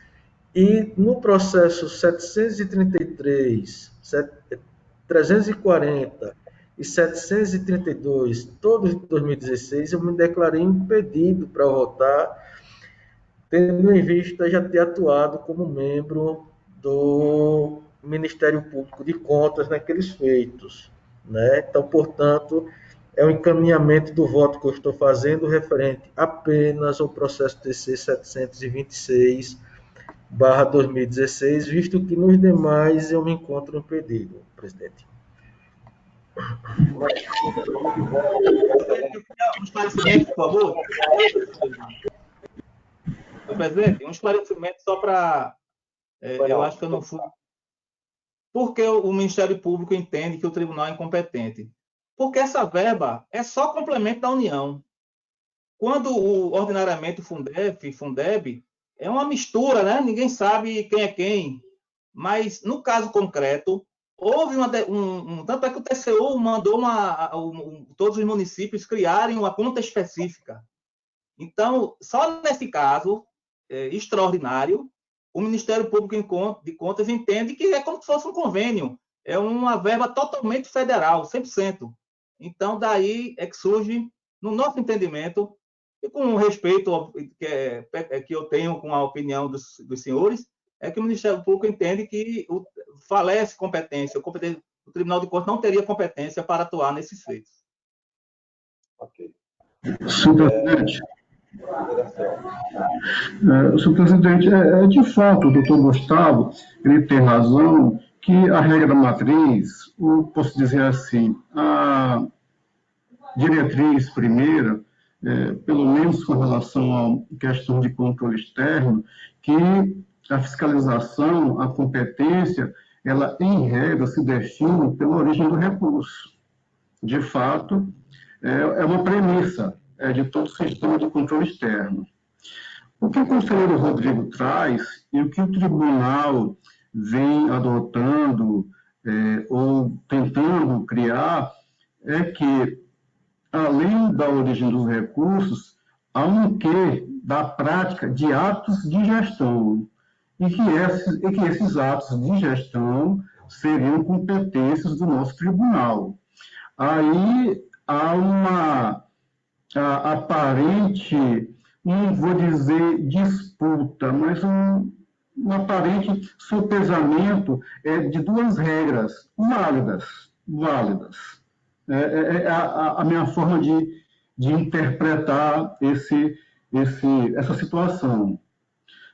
e no processo 733, 340 e 732, todos de 2016, eu me declarei impedido para votar, tendo em vista já ter atuado como membro do Ministério Público de Contas naqueles feitos, né? Então, portanto, é um encaminhamento do voto que eu estou fazendo referente apenas ao processo TC 726/2016, visto que nos demais eu me encontro impedido, presidente. Um esclarecimento, por favor. Presidente, um esclarecimento só para... eu acho que eu não fui... Por que o Ministério Público entende que o tribunal é incompetente? Porque essa verba é só complemento da União. Quando ordinariamente o Fundef e Fundeb é uma mistura, né? Ninguém sabe quem é quem. Mas, no caso concreto, houve tanto é que o TCU mandou todos os municípios criarem uma conta específica. Então, só nesse caso extraordinário, o Ministério Público de Contas entende que é como se fosse um convênio, é uma verba totalmente federal, 100%. Então, daí é que surge, no nosso entendimento, e com o respeito que eu tenho com a opinião dos senhores, é que o Ministério Público entende que falece competência, o Tribunal de Contas não teria competência para atuar nesses feitos. Ok. Senhor presidente, senhor presidente, de fato, o doutor Gustavo, ele tem razão que a regra da matriz, ou posso dizer assim, a diretriz primeira, pelo menos com relação à questão de controle externo, que a fiscalização, a competência, ela, em regra, se define pela origem do recurso. De fato, é uma premissa de todo o sistema de controle externo. O que o conselheiro Rodrigo traz e o que o tribunal vem adotando ou tentando criar é que, além da origem dos recursos, há um quê da prática de atos de gestão, e que esses atos de gestão seriam competências do nosso tribunal. Aí há uma aparente, não vou dizer disputa, mas um aparente sopesamento de duas regras válidas. É a minha forma de interpretar essa situação.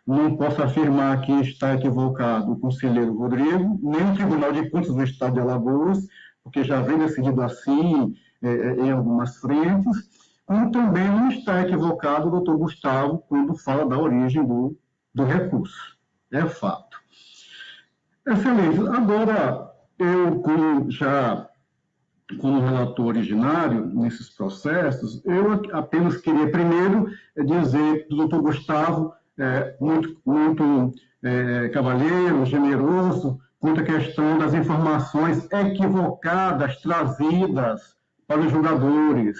Não posso afirmar que está equivocado o conselheiro Rodrigo, nem o Tribunal de Contas do Estado de Alagoas, porque já vem decidido assim em algumas frentes, como também não está equivocado o doutor Gustavo quando fala da origem do recurso. É fato. Excelente. Agora, eu, como relator originário nesses processos, eu apenas queria primeiro dizer que o doutor Gustavo muito cavalheiro, generoso, quanto à questão das informações equivocadas trazidas para os jogadores.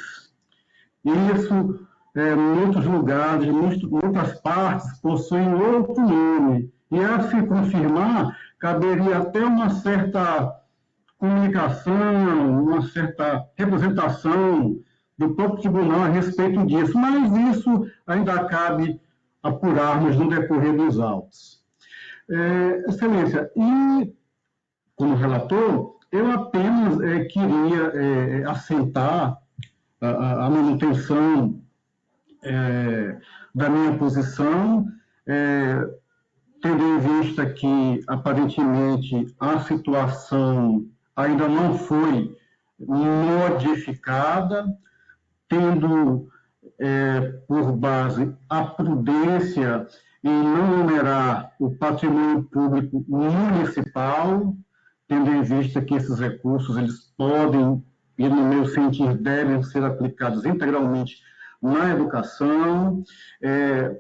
Isso, em outros lugares, em outras partes, possuem outro nome. E, a se confirmar, caberia até uma certa comunicação, uma certa representação do próprio tribunal a respeito disso, mas isso ainda cabe apurarmos no decorrer dos autos. Excelência, e como relator, eu apenas queria assentar a manutenção da minha posição, tendo em vista que, aparentemente, a situação ainda não foi modificada, tendo por base a prudência em não onerar o patrimônio público municipal, tendo em vista que esses recursos eles podem, e no meu sentir, devem ser aplicados integralmente na educação,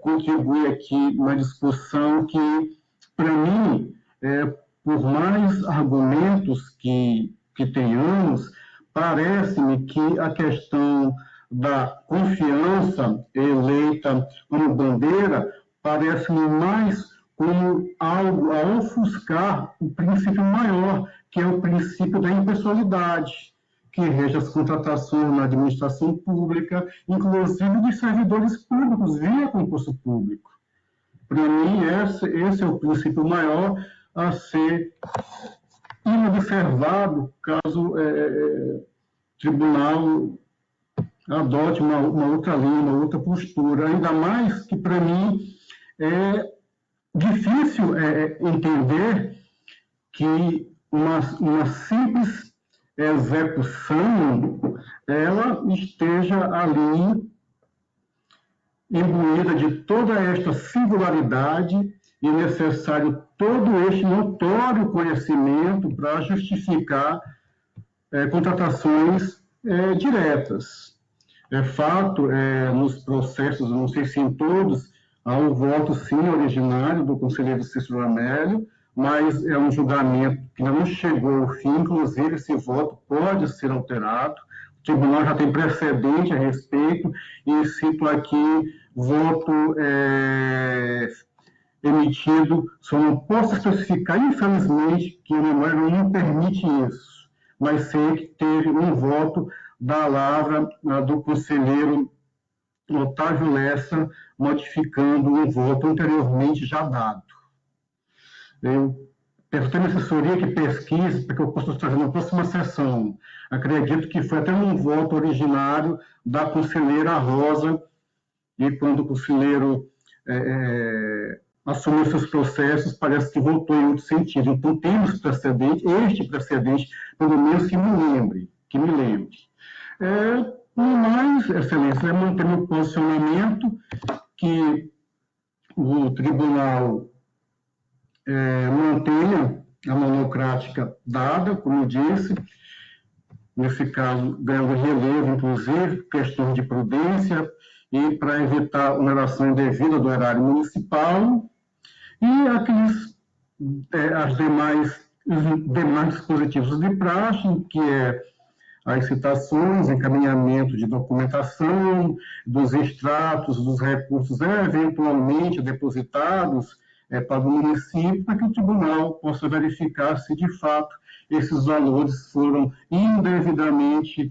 contribui aqui na discussão que, para mim, por mais argumentos que tenhamos, parece-me que a questão da confiança eleita como bandeira parece-me mais como algo a ofuscar o princípio maior, que é o princípio da impessoalidade, que rege as contratações na administração pública, inclusive de servidores públicos via concurso público. Para mim, esse é o princípio maior a ser inobservado caso o tribunal adote uma outra linha, uma outra postura, ainda mais que, para mim, é difícil entender que uma simples execução ela esteja ali imbuída de toda esta singularidade e necessário todo este notório conhecimento para justificar contratações diretas. É fato, nos processos, não sei se em todos, há o voto sim originário do conselheiro Cícero Amélio, mas é um julgamento que não chegou ao fim, inclusive esse voto pode ser alterado. O tribunal já tem precedente a respeito, e cito aqui voto emitido, só não posso especificar, infelizmente, que a memória não permite isso, mas sei que teve um voto da Lavra, do conselheiro Otávio Lessa, modificando um voto anteriormente já dado. Eu perguntei à assessoria que pesquise, para que eu possa trazer na próxima sessão. Acredito que foi até um voto originário da conselheira Rosa, e quando o conselheiro assumiu seus processos, parece que voltou em outro sentido. Então, temos precedente, este precedente, pelo menos que me lembre. No mais, Excelência, é manter o posicionamento que o tribunal mantenha a monocrática dada, como eu disse, nesse caso, ganhando relevo, inclusive, questão de prudência, e para evitar oneração indevida do erário municipal, e os demais dispositivos de praxe, que as citações, encaminhamento de documentação, dos extratos, dos recursos eventualmente depositados para o município, para que o tribunal possa verificar se, de fato, esses valores foram indevidamente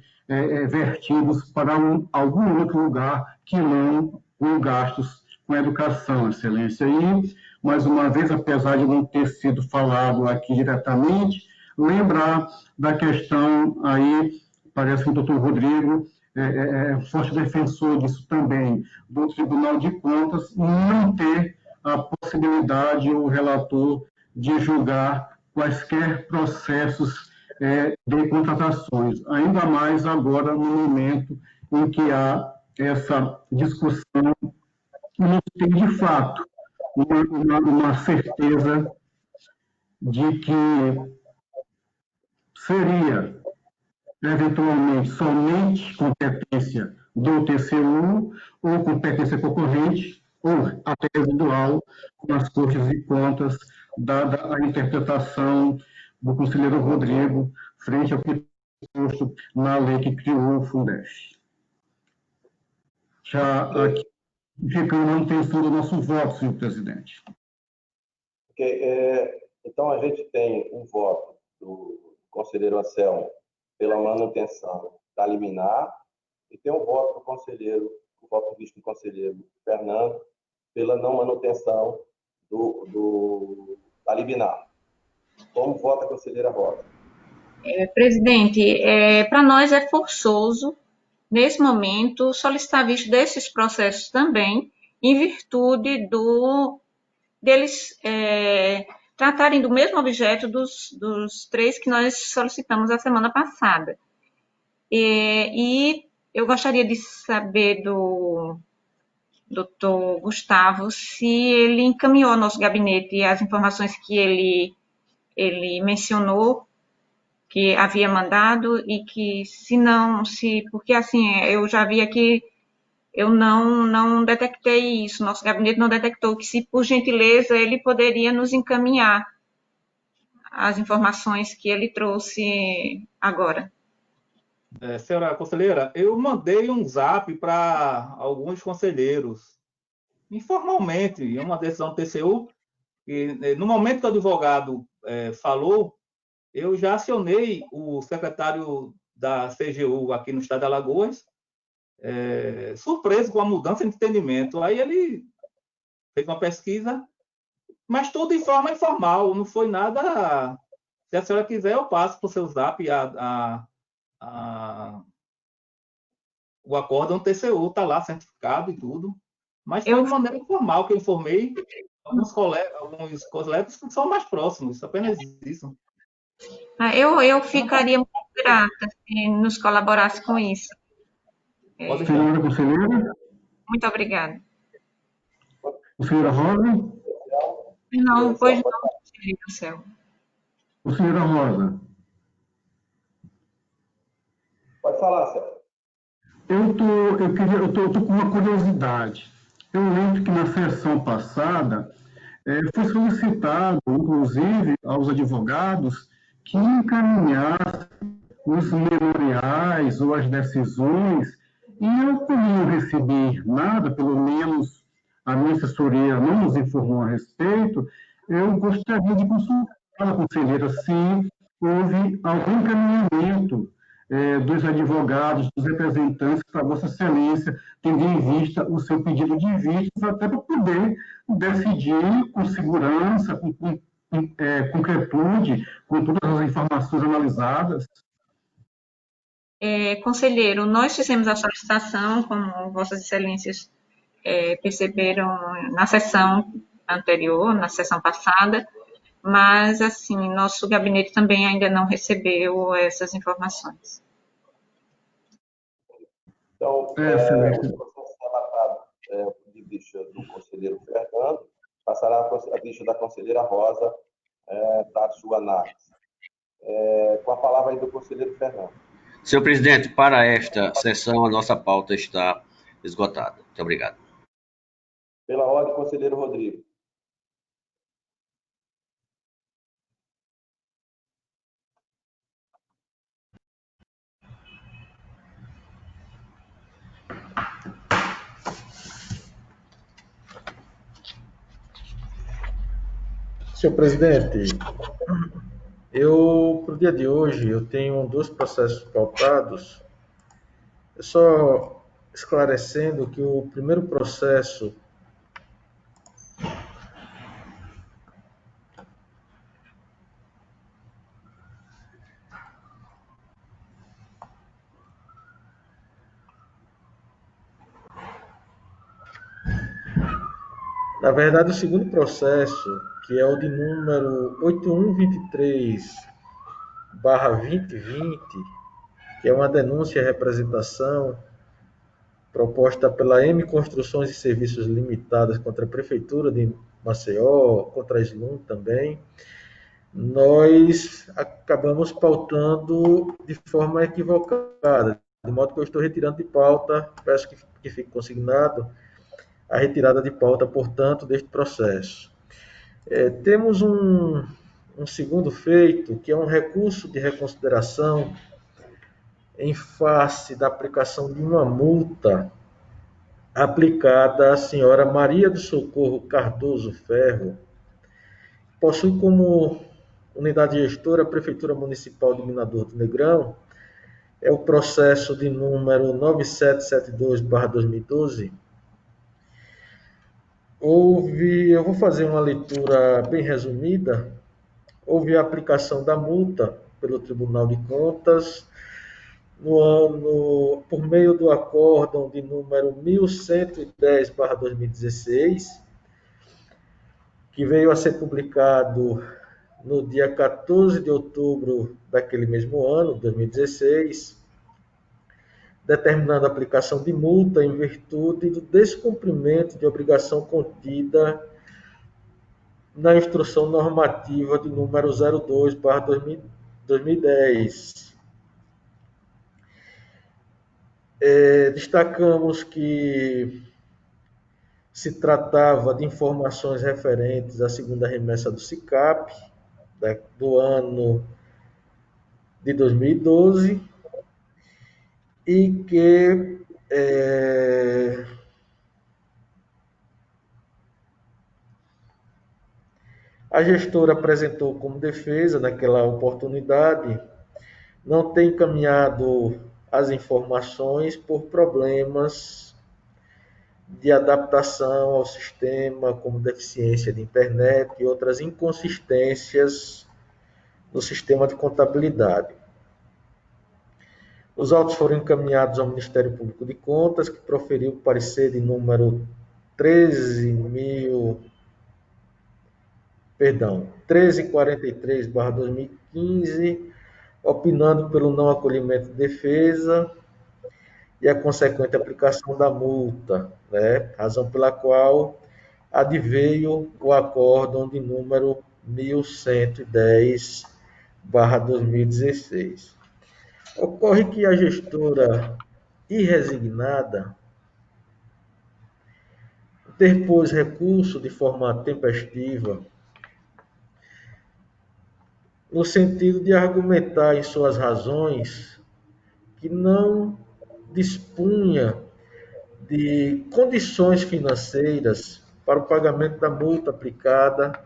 vertidos para algum outro lugar que não com gastos com educação, Excelência. E, mais uma vez, apesar de não ter sido falado aqui diretamente, lembrar da questão aí, parece que o doutor Rodrigo é forte defensor disso também, do Tribunal de Contas não ter a possibilidade, o relator, de julgar quaisquer processos de contratações, ainda mais agora no momento em que há essa discussão, não tem de fato uma certeza de que seria eventualmente somente competência do TCU ou competência concorrente ou até residual com as Cortes de Contas, dada a interpretação do conselheiro Rodrigo frente ao que foi posto na lei que criou o Fundef. Já aqui fica a manutenção do nosso voto, senhor presidente. Então, a gente tem um voto do conselheiro Anselmo pela manutenção da liminar e tem um voto do conselheiro, o voto visto do conselheiro Fernando pela não manutenção da liminar. Como vota a conselheira Rosa? Presidente, para nós é forçoso, nesse momento, solicitar visto desses processos também, em virtude deles tratarem do mesmo objeto dos 3 que nós solicitamos a semana passada. E eu gostaria de saber do doutor Gustavo se ele encaminhou ao nosso gabinete as informações que ele mencionou que havia mandado e que, porque assim, eu já vi aqui, eu não detectei isso, nosso gabinete não detectou, que se, por gentileza, ele poderia nos encaminhar as informações que ele trouxe agora. Senhora conselheira, eu mandei um zap para alguns conselheiros, informalmente, é uma decisão do TCU, e no momento que o advogado falou, eu já acionei o secretário da CGU aqui no estado de Alagoas, surpreso com a mudança de entendimento. Aí ele fez uma pesquisa, mas tudo em forma informal, não foi nada. Se a senhora quiser, eu passo para o seu zap o acórdão TCU, está lá certificado e tudo. Mas foi de maneira informal que eu informei alguns colegas que são mais próximos, apenas isso. Eu ficaria muito grata se nos colaborasse com isso. Senhora conselheira? Muito obrigada. Senhora Rosa? Não, pois não, Marcelo. Senhora Rosa? Pode falar, Sérgio. Eu estou com uma curiosidade. Eu lembro que na sessão passada foi solicitado, inclusive, aos advogados que encaminhassem os memoriais ou as decisões, e eu, como não recebi nada, pelo menos a minha assessoria não nos informou a respeito, eu gostaria de consultar a conselheira se houve algum encaminhamento dos advogados, dos representantes para Vossa Excelência, tendo em vista o seu pedido de vistas, até para poder decidir com segurança, com concretude, com todas as informações analisadas. Conselheiro, nós fizemos a solicitação, como Vossas Excelências perceberam na sessão anterior, na sessão passada, mas, assim, nosso gabinete também ainda não recebeu essas informações. Então, o processo relatado de vista do conselheiro Fernando passará a vista da conselheira Rosa para a sua análise. Com a palavra aí do conselheiro Fernando. Senhor presidente, para esta sessão, a nossa pauta está esgotada. Muito obrigado. Pela ordem, conselheiro Rodrigo. Senhor presidente, para o dia de hoje, eu tenho 2 processos pautados. Só esclarecendo que o primeiro processo na verdade, o segundo processo, que é o de número 8123/2020, que é uma denúncia e representação proposta pela M Construções e Serviços Limitadas contra a Prefeitura de Maceió, contra a SLUM também, nós acabamos pautando de forma equivocada, de modo que eu estou retirando de pauta, peço que fique consignado a retirada de pauta, portanto, deste processo. Temos um segundo feito, que é um recurso de reconsideração em face da aplicação de uma multa aplicada à senhora Maria do Socorro Cardoso Ferro, possui como unidade gestora a Prefeitura Municipal de Minador do Negrão. É o processo de número 9772/2012. Eu vou fazer uma leitura bem resumida. Houve a aplicação da multa pelo Tribunal de Contas por meio do acórdão de número 1110/2016, que veio a ser publicado no dia 14 de outubro daquele mesmo ano, 2016, determinando a aplicação de multa em virtude do descumprimento de obrigação contida na Instrução Normativa de número 02/2010. Destacamos que se tratava de informações referentes à segunda remessa do SICAP, do ano de 2012, e que a gestora apresentou como defesa naquela oportunidade não ter encaminhado as informações por problemas de adaptação ao sistema, como deficiência de internet e outras inconsistências no sistema de contabilidade. Os autos foram encaminhados ao Ministério Público de Contas, que proferiu o parecer de número 1343/2015, opinando pelo não acolhimento de defesa e a consequente aplicação da multa, razão pela qual adveio o acórdão de número 1110/2016. Ocorre que a gestora irresignada interpôs recurso de forma tempestiva, no sentido de argumentar em suas razões que não dispunha de condições financeiras para o pagamento da multa aplicada,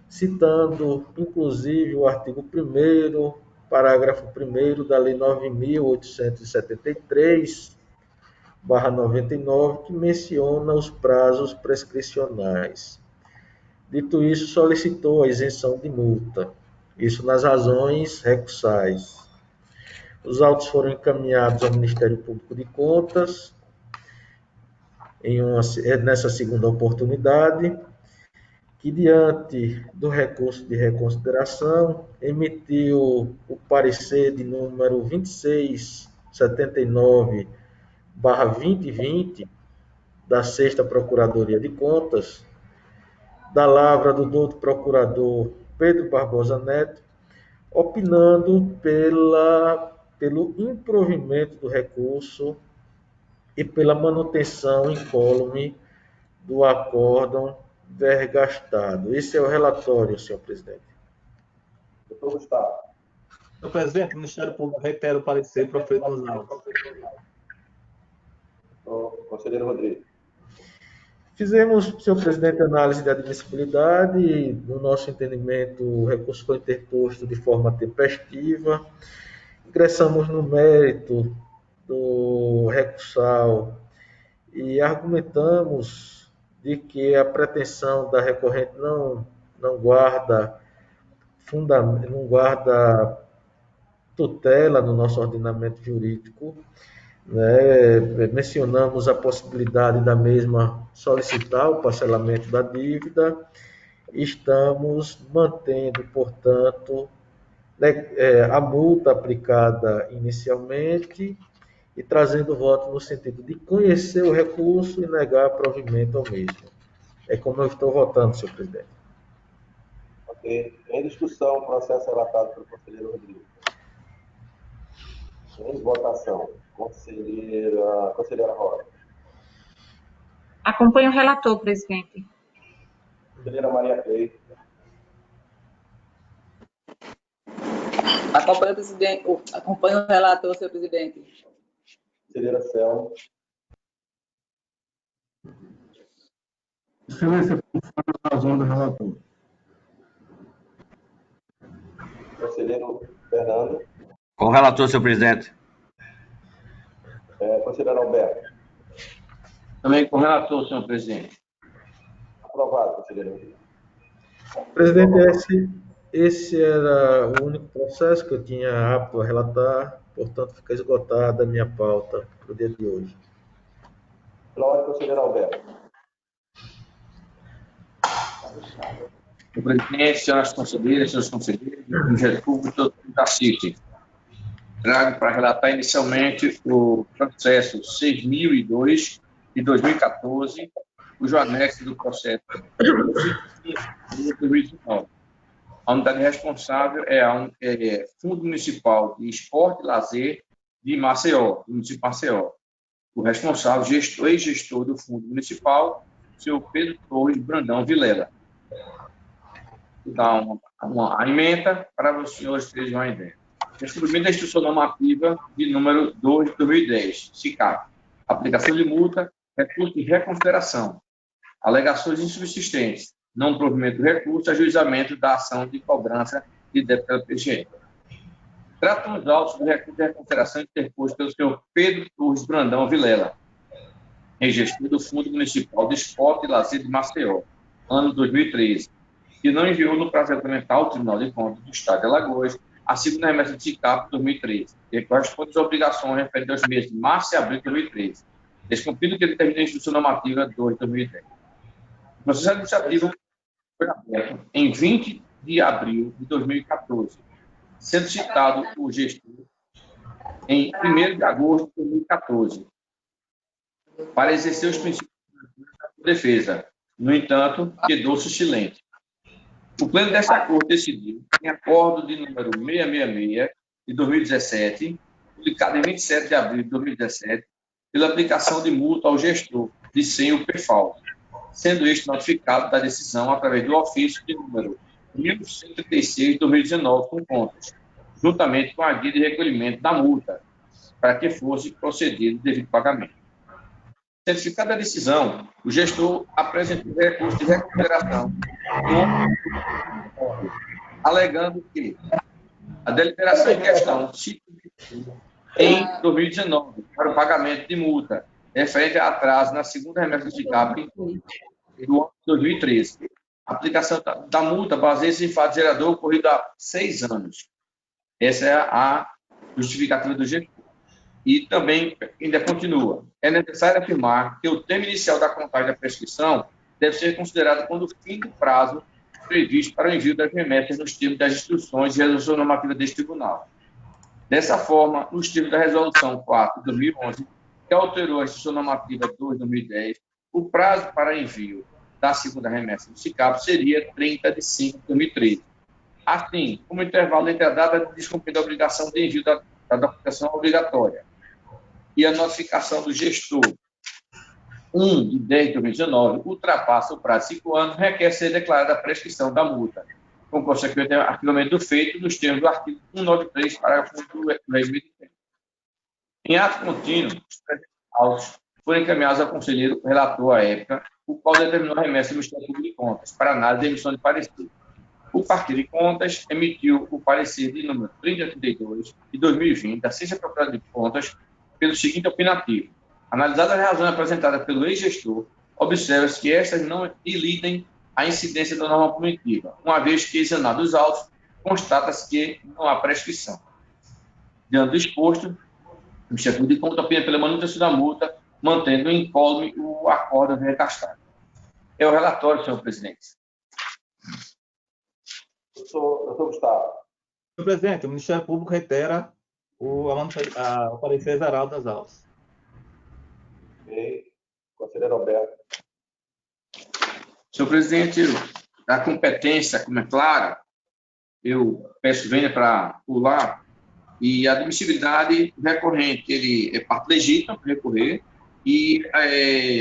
citando, inclusive, o artigo 1º, parágrafo 1º da Lei 9.873/99, que menciona os prazos prescricionais. Dito isso, solicitou a isenção de multa, isso nas razões recursais. Os autos foram encaminhados ao Ministério Público de Contas, nessa segunda oportunidade, que, diante do recurso de reconsideração, emitiu o parecer de número 2679/2020 da 6ª Procuradoria de Contas, da lavra do doutor procurador Pedro Barbosa Neto, opinando pelo improvimento do recurso e pela manutenção incólume do acórdão vergastado. Esse é o relatório, senhor presidente. Doutor Gustavo. Senhor presidente, o Ministério Público reitera o parecer proferido nos autos. Conselheiro Rodrigo. Fizemos, senhor presidente, análise de admissibilidade. No nosso entendimento, o recurso foi interposto de forma tempestiva. Ingressamos no mérito do recursal e argumentamos de que a pretensão da recorrente não guarda tutela no nosso ordenamento jurídico, né? Mencionamos a possibilidade da mesma solicitar o parcelamento da dívida. Estamos mantendo, portanto, a multa aplicada inicialmente e trazendo voto no sentido de conhecer o recurso e negar provimento ao mesmo. É como eu estou votando, senhor presidente. Ok. Em discussão, o processo relatado pelo conselheiro Rodrigo. Em votação, conselheira Rosa. Acompanho o relator, presidente. Conselheira Maria Cleide. Acompanho o relator, senhor presidente. Conselheira Selma. Excelência, conforme a razão do relator. Conselheiro Fernando. Com o relator, senhor presidente. Conselheiro Alberto. Também com o relator, senhor presidente. Aprovado, conselheiro Rodrigo. Presidente, esse era o único processo que eu tinha apto a relatar, portanto, fica esgotada a minha pauta para o dia de hoje. Glória, conselheiro Alberto. Senhor presidente, senhoras conselheiras, senhores conselheiros, Ministério Público, doutor Tarcísio. Trago para relatar inicialmente o processo 6.002 de 2014, cujo anexo do processo de 2019. A unidade responsável é Fundo Municipal de Esporte e Lazer de Maceió, do município de Maceió. O responsável, ex-gestor do Fundo Municipal, senhor Pedro Torres Brandão Vilela. Vou dar uma emenda para os senhores estejam aí dentro. Descobrimento da Instrução Normativa de número 2 de 2010, SICAP. Aplicação de multa, recurso de reconsideração. Alegações insubsistentes. Não provimento do recurso, ajuizamento da ação de cobrança de débito pela PGE. Tratam os autos do recurso de reconsideração interposto pelo senhor Pedro Torres Brandão Vilela, ex-gestor do Fundo Municipal de Esporte e Lazer de Maceió, ano 2013, que não enviou no prazo regulamentar ao Tribunal de Contas do Estado de Alagoas a segunda remessa de SICAP 2013, que corresponde às obrigações referentes aos meses de março e abril de 2013, descumprido que determina a Instrução Normativa 2 de 2010. O processo administrativo foi aberto em 20 de abril de 2014, sendo citado o gestor em 1º de agosto de 2014, para exercer os princípios da defesa. No entanto, quedou-se silente. O Pleno desta Corte decidiu, em acordo de número 666 de 2017, publicado em 27 de abril de 2017, pela aplicação de multa ao gestor de senha UPFAL, sendo este notificado da decisão através do ofício de número 1136 de 2019 com contas, juntamente com a guia de recolhimento da multa, para que fosse procedido o devido pagamento. Certificada a decisão, o gestor apresentou recurso de reconsideração, alegando que a deliberação em questão se em 2019 para o pagamento de multa referente a atraso na segunda remessa do SICAP do ano de 2013. A aplicação da multa baseia-se em fato gerador ocorrido há 6 anos. Essa é a justificativa do gestor. E também ainda continua. É necessário afirmar que o termo inicial da contagem da prescrição deve ser considerado quando o fim do prazo previsto para o envio das remessas nos termos das instruções de resolução normativa deste tribunal. Dessa forma, nos termos da resolução 4 de 2011, que alterou a instrução normativa 2 de 2010, o prazo para envio da segunda remessa do SICAP seria 30 de 5 de 2013. Assim, como intervalo entre a data de descumprimento da obrigação de envio da documentação obrigatória e a notificação do gestor 1 de 10 de 2019 ultrapassa o prazo de 5 anos, requer ser declarada a prescrição da multa, com consequente arquivamento do feito nos termos do artigo 193, parágrafo 1 do regime de tempo. Em ato contínuo, os presentes autos foram encaminhados ao conselheiro relator à época, o qual determinou a remessa do Ministério Público de Contas para análise e emissão de parecer. O Partido de Contas emitiu o parecer de número 3032 de 2020 da 6ª Procuradoria de Contas pelo seguinte opinativo. Analisadas as razões apresentadas pelo ex-gestor, observa-se que estas não ilidem a incidência da norma punitiva, uma vez que, examinados os autos, constata-se que não há prescrição. Diante do exposto, o Ministério Público de Contas opina pela manutenção da multa, mantendo incólume o acordo recastado. É o relatório, senhor presidente. Doutor Gustavo. Senhor presidente, o Ministério Público reitera o parecer geral das aulas. Ok. Conselheiro Alberto. Senhor presidente, a competência, como é claro, eu peço venha para pular, e a admissibilidade recorrente, ele é parte legítima para recorrer e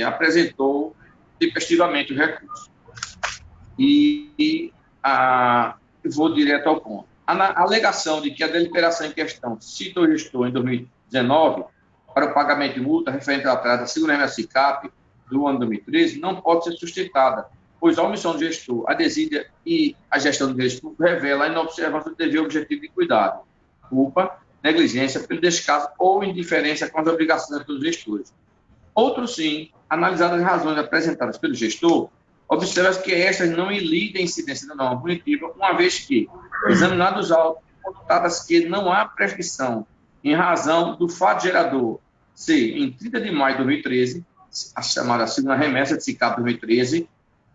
apresentou tempestivamente o recurso. Vou direto ao ponto. A alegação de que a deliberação em questão cita o gestor em 2019 para o pagamento de multa referente ao atraso da segunda remessa SICAP do ano 2013 não pode ser sustentada, pois a omissão do gestor, a desídia e a gestão do gestor revela a inobservância do dever objetivo de cuidado, culpa, negligência pelo descaso ou indiferença com as obrigações dos gestores. Outro sim, analisadas as razões apresentadas pelo gestor, observa-se que estas não ilidem a incidência da norma punitiva, uma vez que, examinados os autos, constata-se que não há prescrição em razão do fato gerador ser, em 30 de maio de 2013, a chamada segunda remessa de SICAP 2013,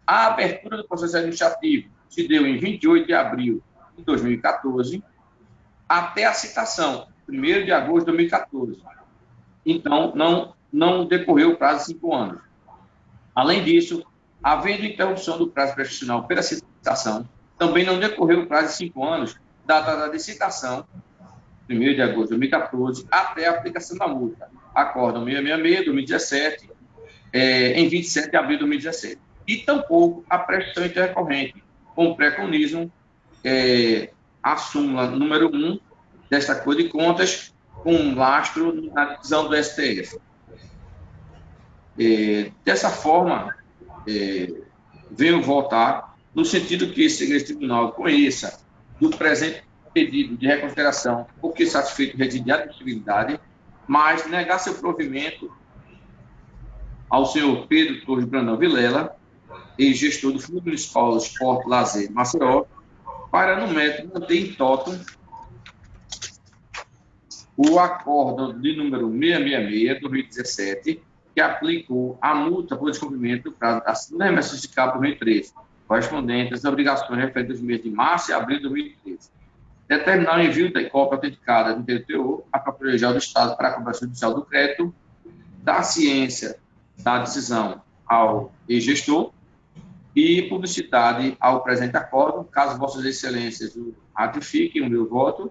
a abertura do processo administrativo se deu em 28 de abril de 2014, até a citação, 1º de agosto de 2014. Então, não decorreu o prazo de 5 anos. Além disso, havendo interrupção do prazo prescricional pela citação, também não decorreu o prazo de 5 anos, data da citação, 1º de agosto de 2014, até a aplicação da multa. Acórdão 666 de 2017, em 27 de abril de 2017. E tampouco a prescrição intercorrente, com preconismo, a súmula número 1 desta Código de Contas, com um lastro na decisão do STF. Dessa forma, venho votar no sentido que esse tribunal conheça do presente pedido de reconsideração, porque satisfeito o requisito de admissibilidade, mas negar seu provimento ao senhor Pedro Torres Brandão Vilela, ex-gestor do Fundo Municipal do Esporte Lazer Maceió, para, no método, manter em toto o acórdão de número 666, de 2017, que aplicou a multa por descumprimento do prazo da segunda remessa de SICAP 2013, correspondente às obrigações referentes aos meses de março e abril de 2013. Determinar o envio da cópia autenticada do TTO à Procuradoria do Estado para a cobrança judicial do crédito, dar ciência da decisão ao ex-gestor e publicidade ao presente acordo, caso Vossas Excelências ratifiquem o meu voto,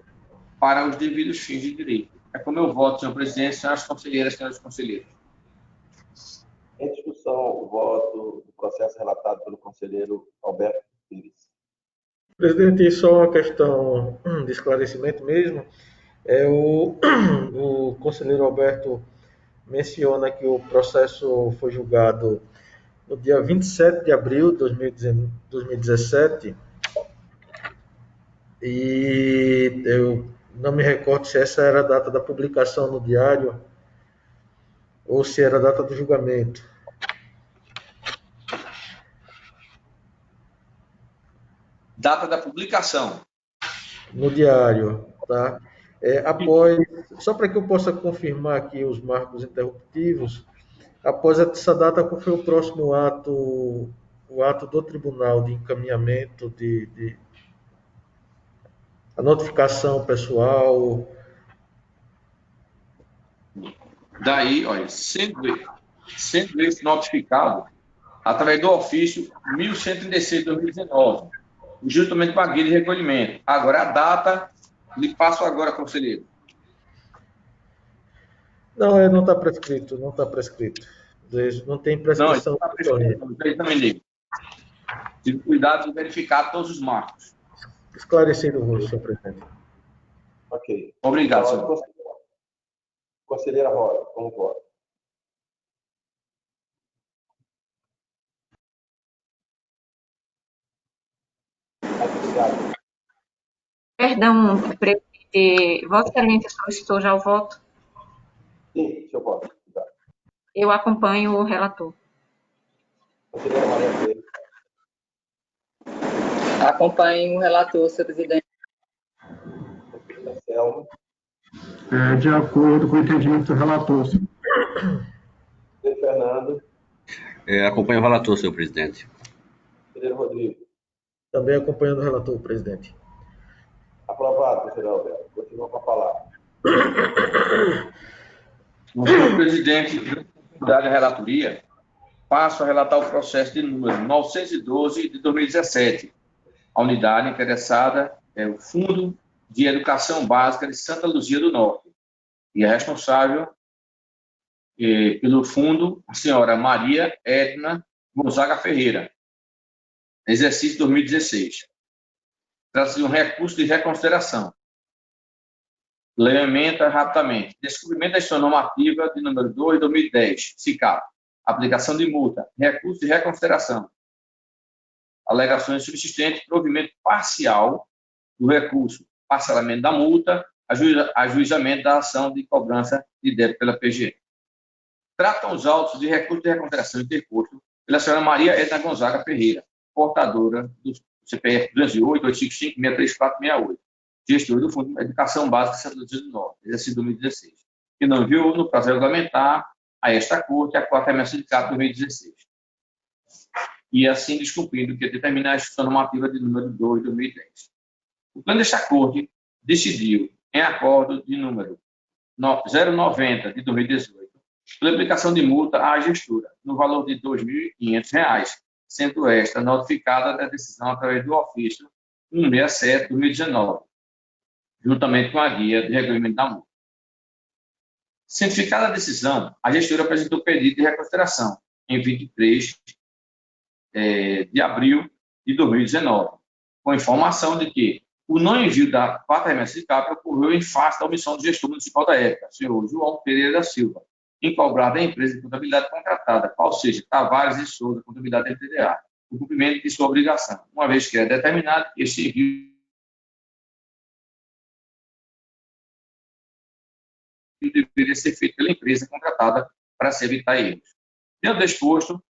para os devidos fins de direito. É como eu voto, senhor presidente, senhoras conselheiras, senhores conselheiros. Em discussão, o voto do processo relatado pelo conselheiro Alberto Pires. Presidente, só uma questão de esclarecimento mesmo. O conselheiro Alberto menciona que o processo foi julgado no dia 27 de abril de 2017 e eu não me recordo se essa era a data da publicação no diário ou se era a data do julgamento. Data da publicação. No diário, tá? Só para que eu possa confirmar aqui os marcos interruptivos, após essa data, qual foi o próximo ato, o ato do tribunal de encaminhamento a notificação pessoal? Daí, olha, sendo esse notificado através do ofício 1136 de 2019, juntamente com a guia de recolhimento. Agora, a data, lhe passo agora, conselheiro. Não, não está prescrito, não está prescrito. Não tem prescrição. Não está prescrito, eu também digo. Tive cuidado de verificar todos os marcos. Esclarecido, senhor presidente. Ok. Obrigado, senhor. Conselheira Rosa, como pode? Obrigado. Perdão, presidente, Vossa Excelência solicitou já o voto? Sim, senhor pode. Eu acompanho o relator. Conselheira Maria Freire. Acompanho o relator, senhor presidente. Conselheira Selma. De acordo com o entendimento do relator. Conselheiro Fernando. Acompanho o relator, senhor presidente. Conselheiro Rodrigo. Também acompanhando o relator, presidente. Aprovado, conselheiro Alberto. Continua com a palavra. Senhor presidente, da relatoria, passo a relatar o processo de número 912 de 2017. A unidade interessada é o Fundo de Educação Básica de Santa Luzia do Norte. E a responsável pelo fundo, a senhora Maria Edna Gonzaga Ferreira. Exercício 2016. Trata-se de um recurso de reconsideração. Leimenta rapidamente. Descobrimento da decisão normativa de número 2 de 2010, SICAP. Aplicação de multa. Recurso de reconsideração. Alegações subsistentes. Provimento parcial do recurso. Parcelamento da multa. Ajuizamento da ação de cobrança de débito pela PGE. Tratam os autos de recurso de reconsideração interposto pela senhora Maria Edna Gonzaga Ferreira, portadora do CPF 208-855-63468, gestora do Fundo de Educação Básica de Santa Luzia do Norte, exercício 2016, que não enviou no prazo regulamentar a esta Corte a quarta emenda sindicato 2016. E assim descumprindo o que determina a Instituição Normativa de número 2 de 2010. O plano desta Corte decidiu, em acordo de número 090 de 2018, pela aplicação de multa à gestora, no valor de R$ 2.500, sendo esta notificada da decisão através do ofício 167 de 2019, juntamente com a guia de regulamento da multa. Cientificada a decisão, a gestora apresentou pedido de reconsideração em 23 de abril de 2019, com informação de que o não envio da quarta remessa de CAP ocorreu em face da omissão do gestor municipal da época, senhor João Pereira da Silva, em cobrar da empresa de contabilidade contratada, qual seja Tavares e Souza Contabilidade LTDA, o cumprimento de sua obrigação, uma vez que é determinado que este envio deveria ser feito pela empresa contratada para se evitar erros. Dentro do exposto,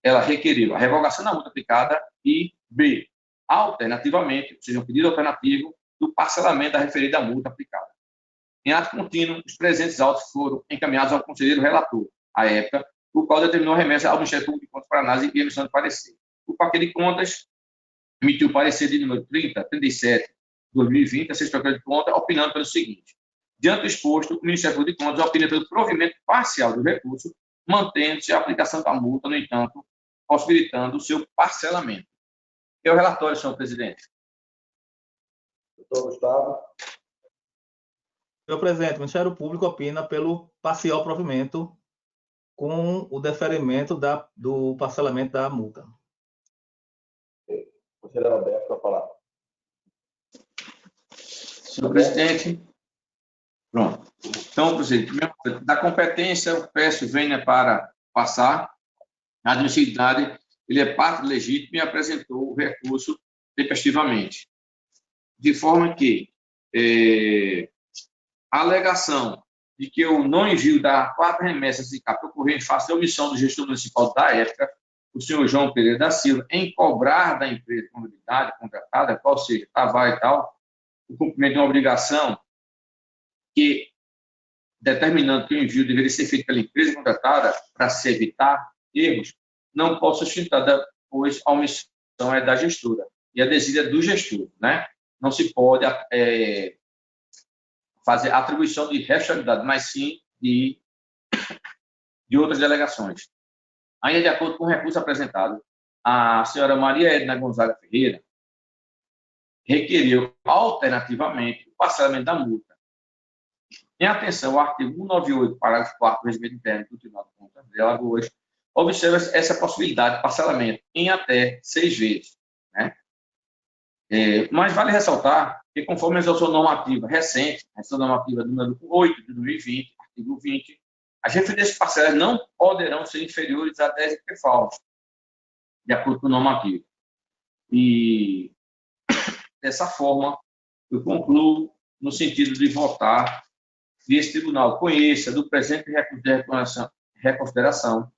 ela requeriu a revogação da multa aplicada e, B, alternativamente, ou seja, um pedido alternativo do parcelamento da referida multa aplicada. Em ato contínuo, os presentes autos foram encaminhados ao conselheiro relator, à época, o qual determinou a remessa ao Ministério Público de Contas para análise e emissão de parecer. O Parquet de Contas emitiu parecer de número 3037 de 2020, a sexta de conta, opinando pelo seguinte: diante do exposto, o Ministério Público de Contas opina pelo provimento parcial do recurso, mantendo-se a aplicação da multa, no entanto, possibilitando o seu parcelamento. É o relatório, senhor presidente. Doutor Gustavo. Senhor presidente, o Ministério Público opina pelo parcial provimento com o deferimento do parcelamento da multa. Conselheiro Alberto, para falar. Senhor presidente. Pronto. Então, presidente, da competência, eu peço venha para passar. A admissibilidade, ele é parte legítima e apresentou o recurso tempestivamente. De forma que a alegação de que o não envio da 4 remessas de CAP ocorreu em face da omissão do gestor municipal da época, o senhor João Pereira da Silva, em cobrar da empresa de contabilidade contratada, qual seja, Tavar e tal, o cumprimento de uma obrigação que, determinando que o envio deveria ser feito pela empresa contratada para se evitar erros, não pode ser sustentada, pois a omissão é da gestora e a desídia do gestor, né? Não se pode fazer atribuição de responsabilidade, mas sim de outras delegações. Ainda de acordo com o recurso apresentado, a senhora Maria Edna Gonzaga Ferreira requeriu alternativamente o parcelamento da multa. Em atenção ao artigo 198, parágrafo 4 do Regimento Interno do Tribunal de Contas de Alagoas, observa essa possibilidade de parcelamento em até 6 vezes. Né? Mas vale ressaltar que, conforme a resolução normativa recente, a resolução normativa número 8 de 2020, artigo 20, as referidas parcelas não poderão ser inferiores a 10 IPFAUs, de acordo com o normativo. E, dessa forma, eu concluo no sentido de votar que esse tribunal conheça do presente recurso de reconsideração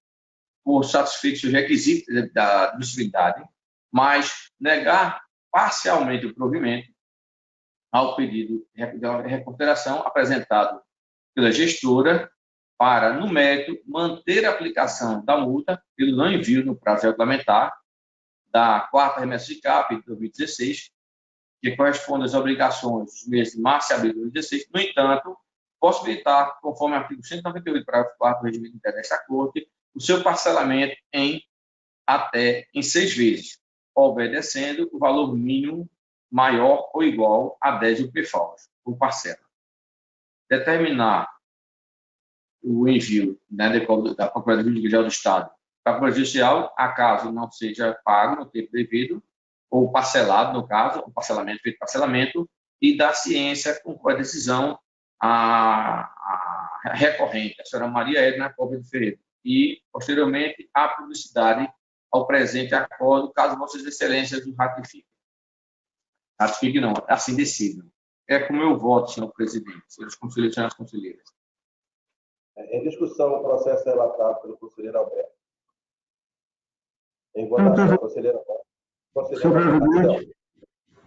por satisfeitos os requisitos da admissibilidade, mas negar parcialmente o provimento ao pedido de reconsideração apresentado pela gestora para, no mérito, manter a aplicação da multa pelo não envio no prazo regulamentar da 4ª remessa de CAP de 2016, que corresponde às obrigações dos meses de março e abril de 2016. No entanto, possibilitar, conforme o artigo 198, parágrafo 4 do regimento interno desta Corte, o seu parcelamento em 6 vezes, obedecendo o valor mínimo maior ou igual a 10 IPFAUs por parcela. Determinar o envio, né, da Procuradoria Judicial do Estado para a Procuradoria Judicial, acaso não seja pago no tempo devido, ou parcelado, no caso, o parcelamento, feito parcelamento, e da ciência com a decisão a recorrente, a senhora Maria Edna Cóvio Ferreira, e, posteriormente, a publicidade ao presente acordo, caso Vossas Excelências o ratifiquem. Ratifiquem não, assim decidam. É como eu voto, senhor presidente, senhores conselheiros e senhoras conselheiras. Em discussão, o processo relatado pelo conselheiro Alberto. Em votação, conselheiro Alberto. Senhor presidente,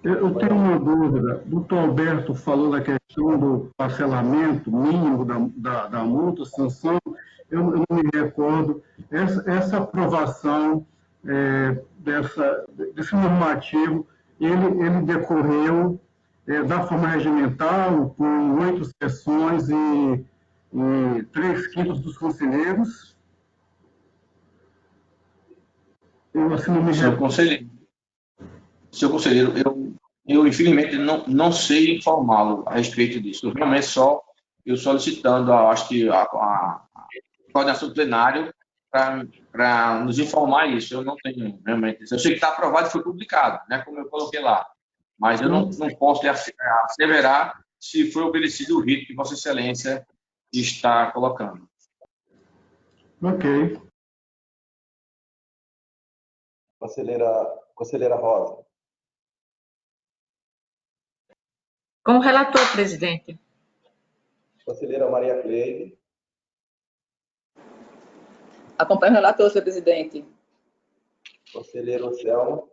eu tenho uma dúvida. O doutor Alberto falou da questão do parcelamento mínimo da multa, sanção. Eu não me recordo. Essa aprovação desse normativo, ele decorreu da forma regimental, com 8 sessões e 3/5 dos conselheiros. Eu assim não me recordo. Senhor conselheiro, eu infelizmente não sei informá-lo a respeito disso. Realmente eu solicitando, acho que a coordenação do plenário para nos informar isso. Eu não tenho realmente. Eu sei que está aprovado e foi publicado, né, como eu coloquei lá. Mas eu não posso asseverar se foi obedecido o rito que Vossa Excelência está colocando. Ok. Conselheira Rosa. Com o relator, presidente. Conselheira Maria Cleide. Acompanho o relator, senhor presidente. Conselheiro Selmo.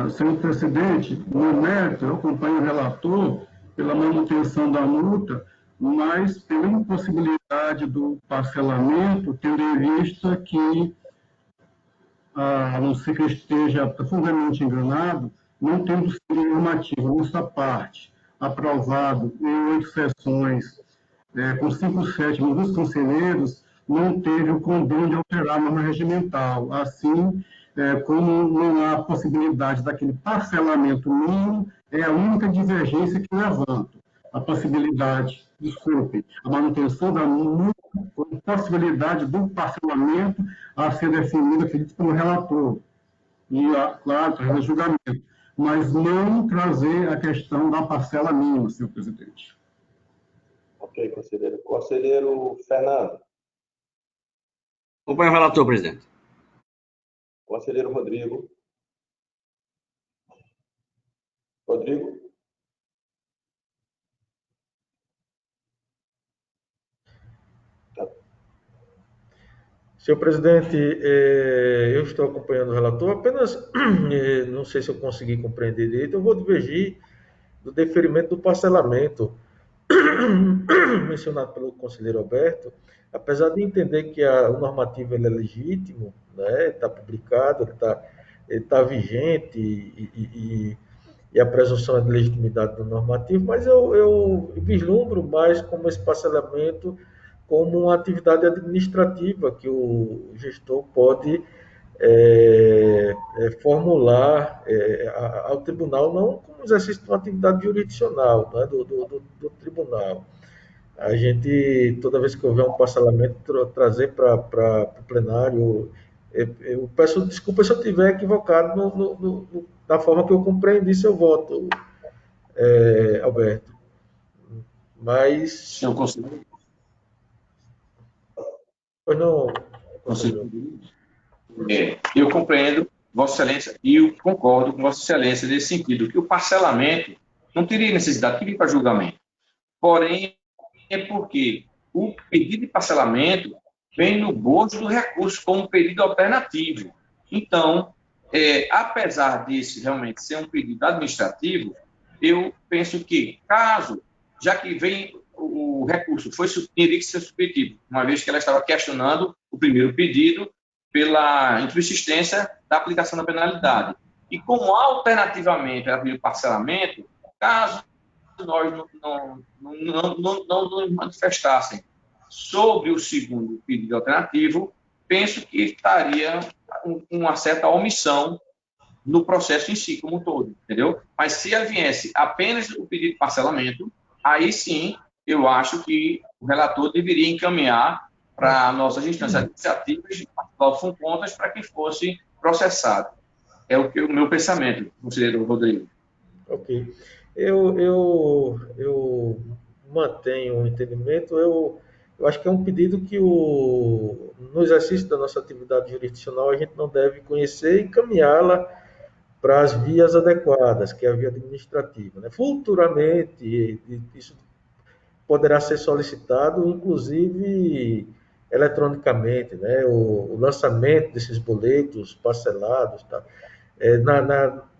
Senhor presidente, no mérito, eu acompanho o relator pela manutenção da multa, mas pela impossibilidade do parcelamento, tendo em vista que, a não ser que eu esteja profundamente enganado, não tendo sido normativo nessa parte, aprovado em 8 sessões, com 5/7 dos conselheiros, não teve o condão de alterar a norma regimental. Assim, como não há possibilidade daquele parcelamento mínimo, é a única divergência que levanto. A possibilidade, desculpe, a manutenção da multa com possibilidade do parcelamento a ser definido, acredito, pelo relator. E, claro, trazer julgamento, mas não trazer a questão da parcela mínima, senhor presidente. Ok, conselheiro. Conselheiro Fernando. Acompanho o relator, presidente. Conselheiro Rodrigo. Rodrigo? Senhor presidente, eu estou acompanhando o relator, apenas não sei se eu consegui compreender direito, eu vou divergir do deferimento do parcelamento mencionado pelo conselheiro Alberto, apesar de entender que o normativo ele é legítimo, né, está publicado, ele tá vigente e a presunção é de legitimidade do normativo, mas eu vislumbro mais como esse parcelamento como uma atividade administrativa que o gestor pode formular ao tribunal, não como exercício de uma atividade jurisdicional, né, do tribunal. A gente, toda vez que houver um parcelamento, trazer para o plenário. Eu peço desculpa se eu estiver equivocado da forma que eu compreendi seu voto, Alberto. Mas. Senhor conselheiro. Pois não, conselheiro. Eu compreendo, Vossa Excelência, e eu concordo com Vossa Excelência nesse sentido, que o parcelamento não teria necessidade de ir para julgamento. Porém, é porque o pedido de parcelamento vem no bojo do recurso como pedido alternativo. Então, apesar desse realmente ser um pedido administrativo, eu penso que, caso, já que vem o recurso, teria que ser submetido, uma vez que ela estava questionando o primeiro pedido pela insubsistência da aplicação da penalidade. E como alternativamente ela pediu parcelamento, caso nós não nos manifestassem sobre o segundo pedido alternativo, penso que estaria uma certa omissão no processo em si, como um todo, entendeu? Mas se ela viesse apenas o pedido de parcelamento, aí sim, eu acho que o relator deveria encaminhar para nossas instâncias administrativas, particular contas, para que fosse processado. É o meu pensamento, conselheiro Rodrigo. Ok. Eu mantenho o entendimento, eu acho que é um pedido que no exercício da nossa atividade jurisdicional a gente não deve conhecer e encaminhá-la para as vias adequadas, que é a via administrativa, né? Futuramente, isso poderá ser solicitado, inclusive eletronicamente, né? O lançamento desses boletos parcelados, tá?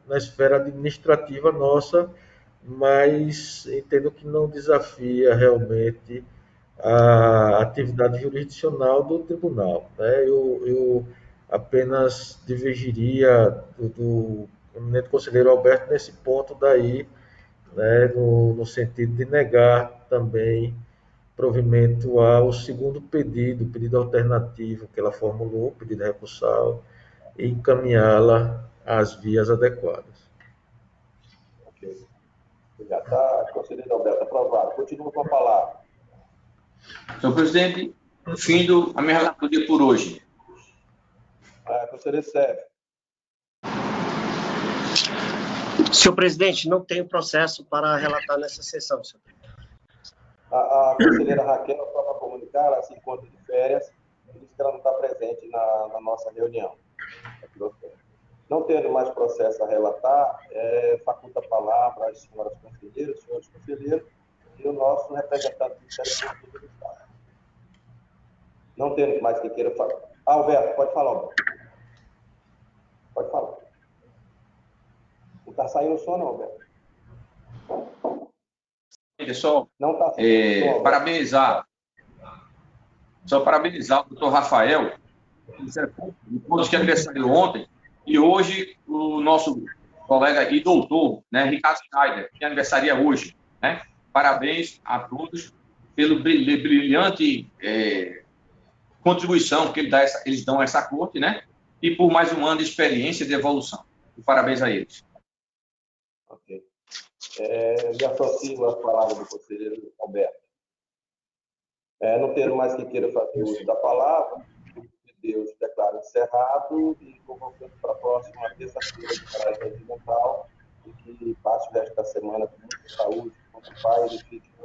Na esfera administrativa nossa, mas entendo que não desafia realmente a atividade jurisdicional do tribunal, né? Eu apenas divergiria do eminente conselheiro Alberto nesse ponto daí, né, no sentido de negar também provimento ao segundo pedido alternativo que ela formulou, pedido recursal, e encaminhá-la às vias adequadas. Ok. Já está, conselheiro Alberto, aprovado. Continua com a palavra. Senhor presidente, findo a minha relatoria por hoje. Conselheiro Sérgio. Senhor presidente, não tenho processo para relatar nessa sessão, senhor presidente. A conselheira Raquel, só para comunicar, ela se encontra de férias, por isso que ela não está presente na nossa reunião. Não tendo mais processo a relatar, faculta a palavra às senhoras conselheiras, senhores conselheiros, e o nosso representante do Ministério Público do Estado. Não tendo mais quem queira falar. Alberto, pode falar, Alberto. Pode falar. Não está saindo o som, não, Alberto. Só não tá parabenizar o doutor Rafael, depois que aniversário ontem, e hoje o nosso colega e doutor, né, Ricardo Schneider, que aniversaria hoje. Né? Parabéns a todos pelo brilhante contribuição que eles dão a essa corte, né? E por mais um ano de experiência e de evolução. E parabéns a eles. Ok. Me associo às palavras do conselheiro Alberto. Não tendo mais que queira fazer uso da palavra, o de Deus declara encerrado e convocando para a próxima terça-feira de caráter regimental e que passe o resto da semana com muita saúde, com o Pai, Filho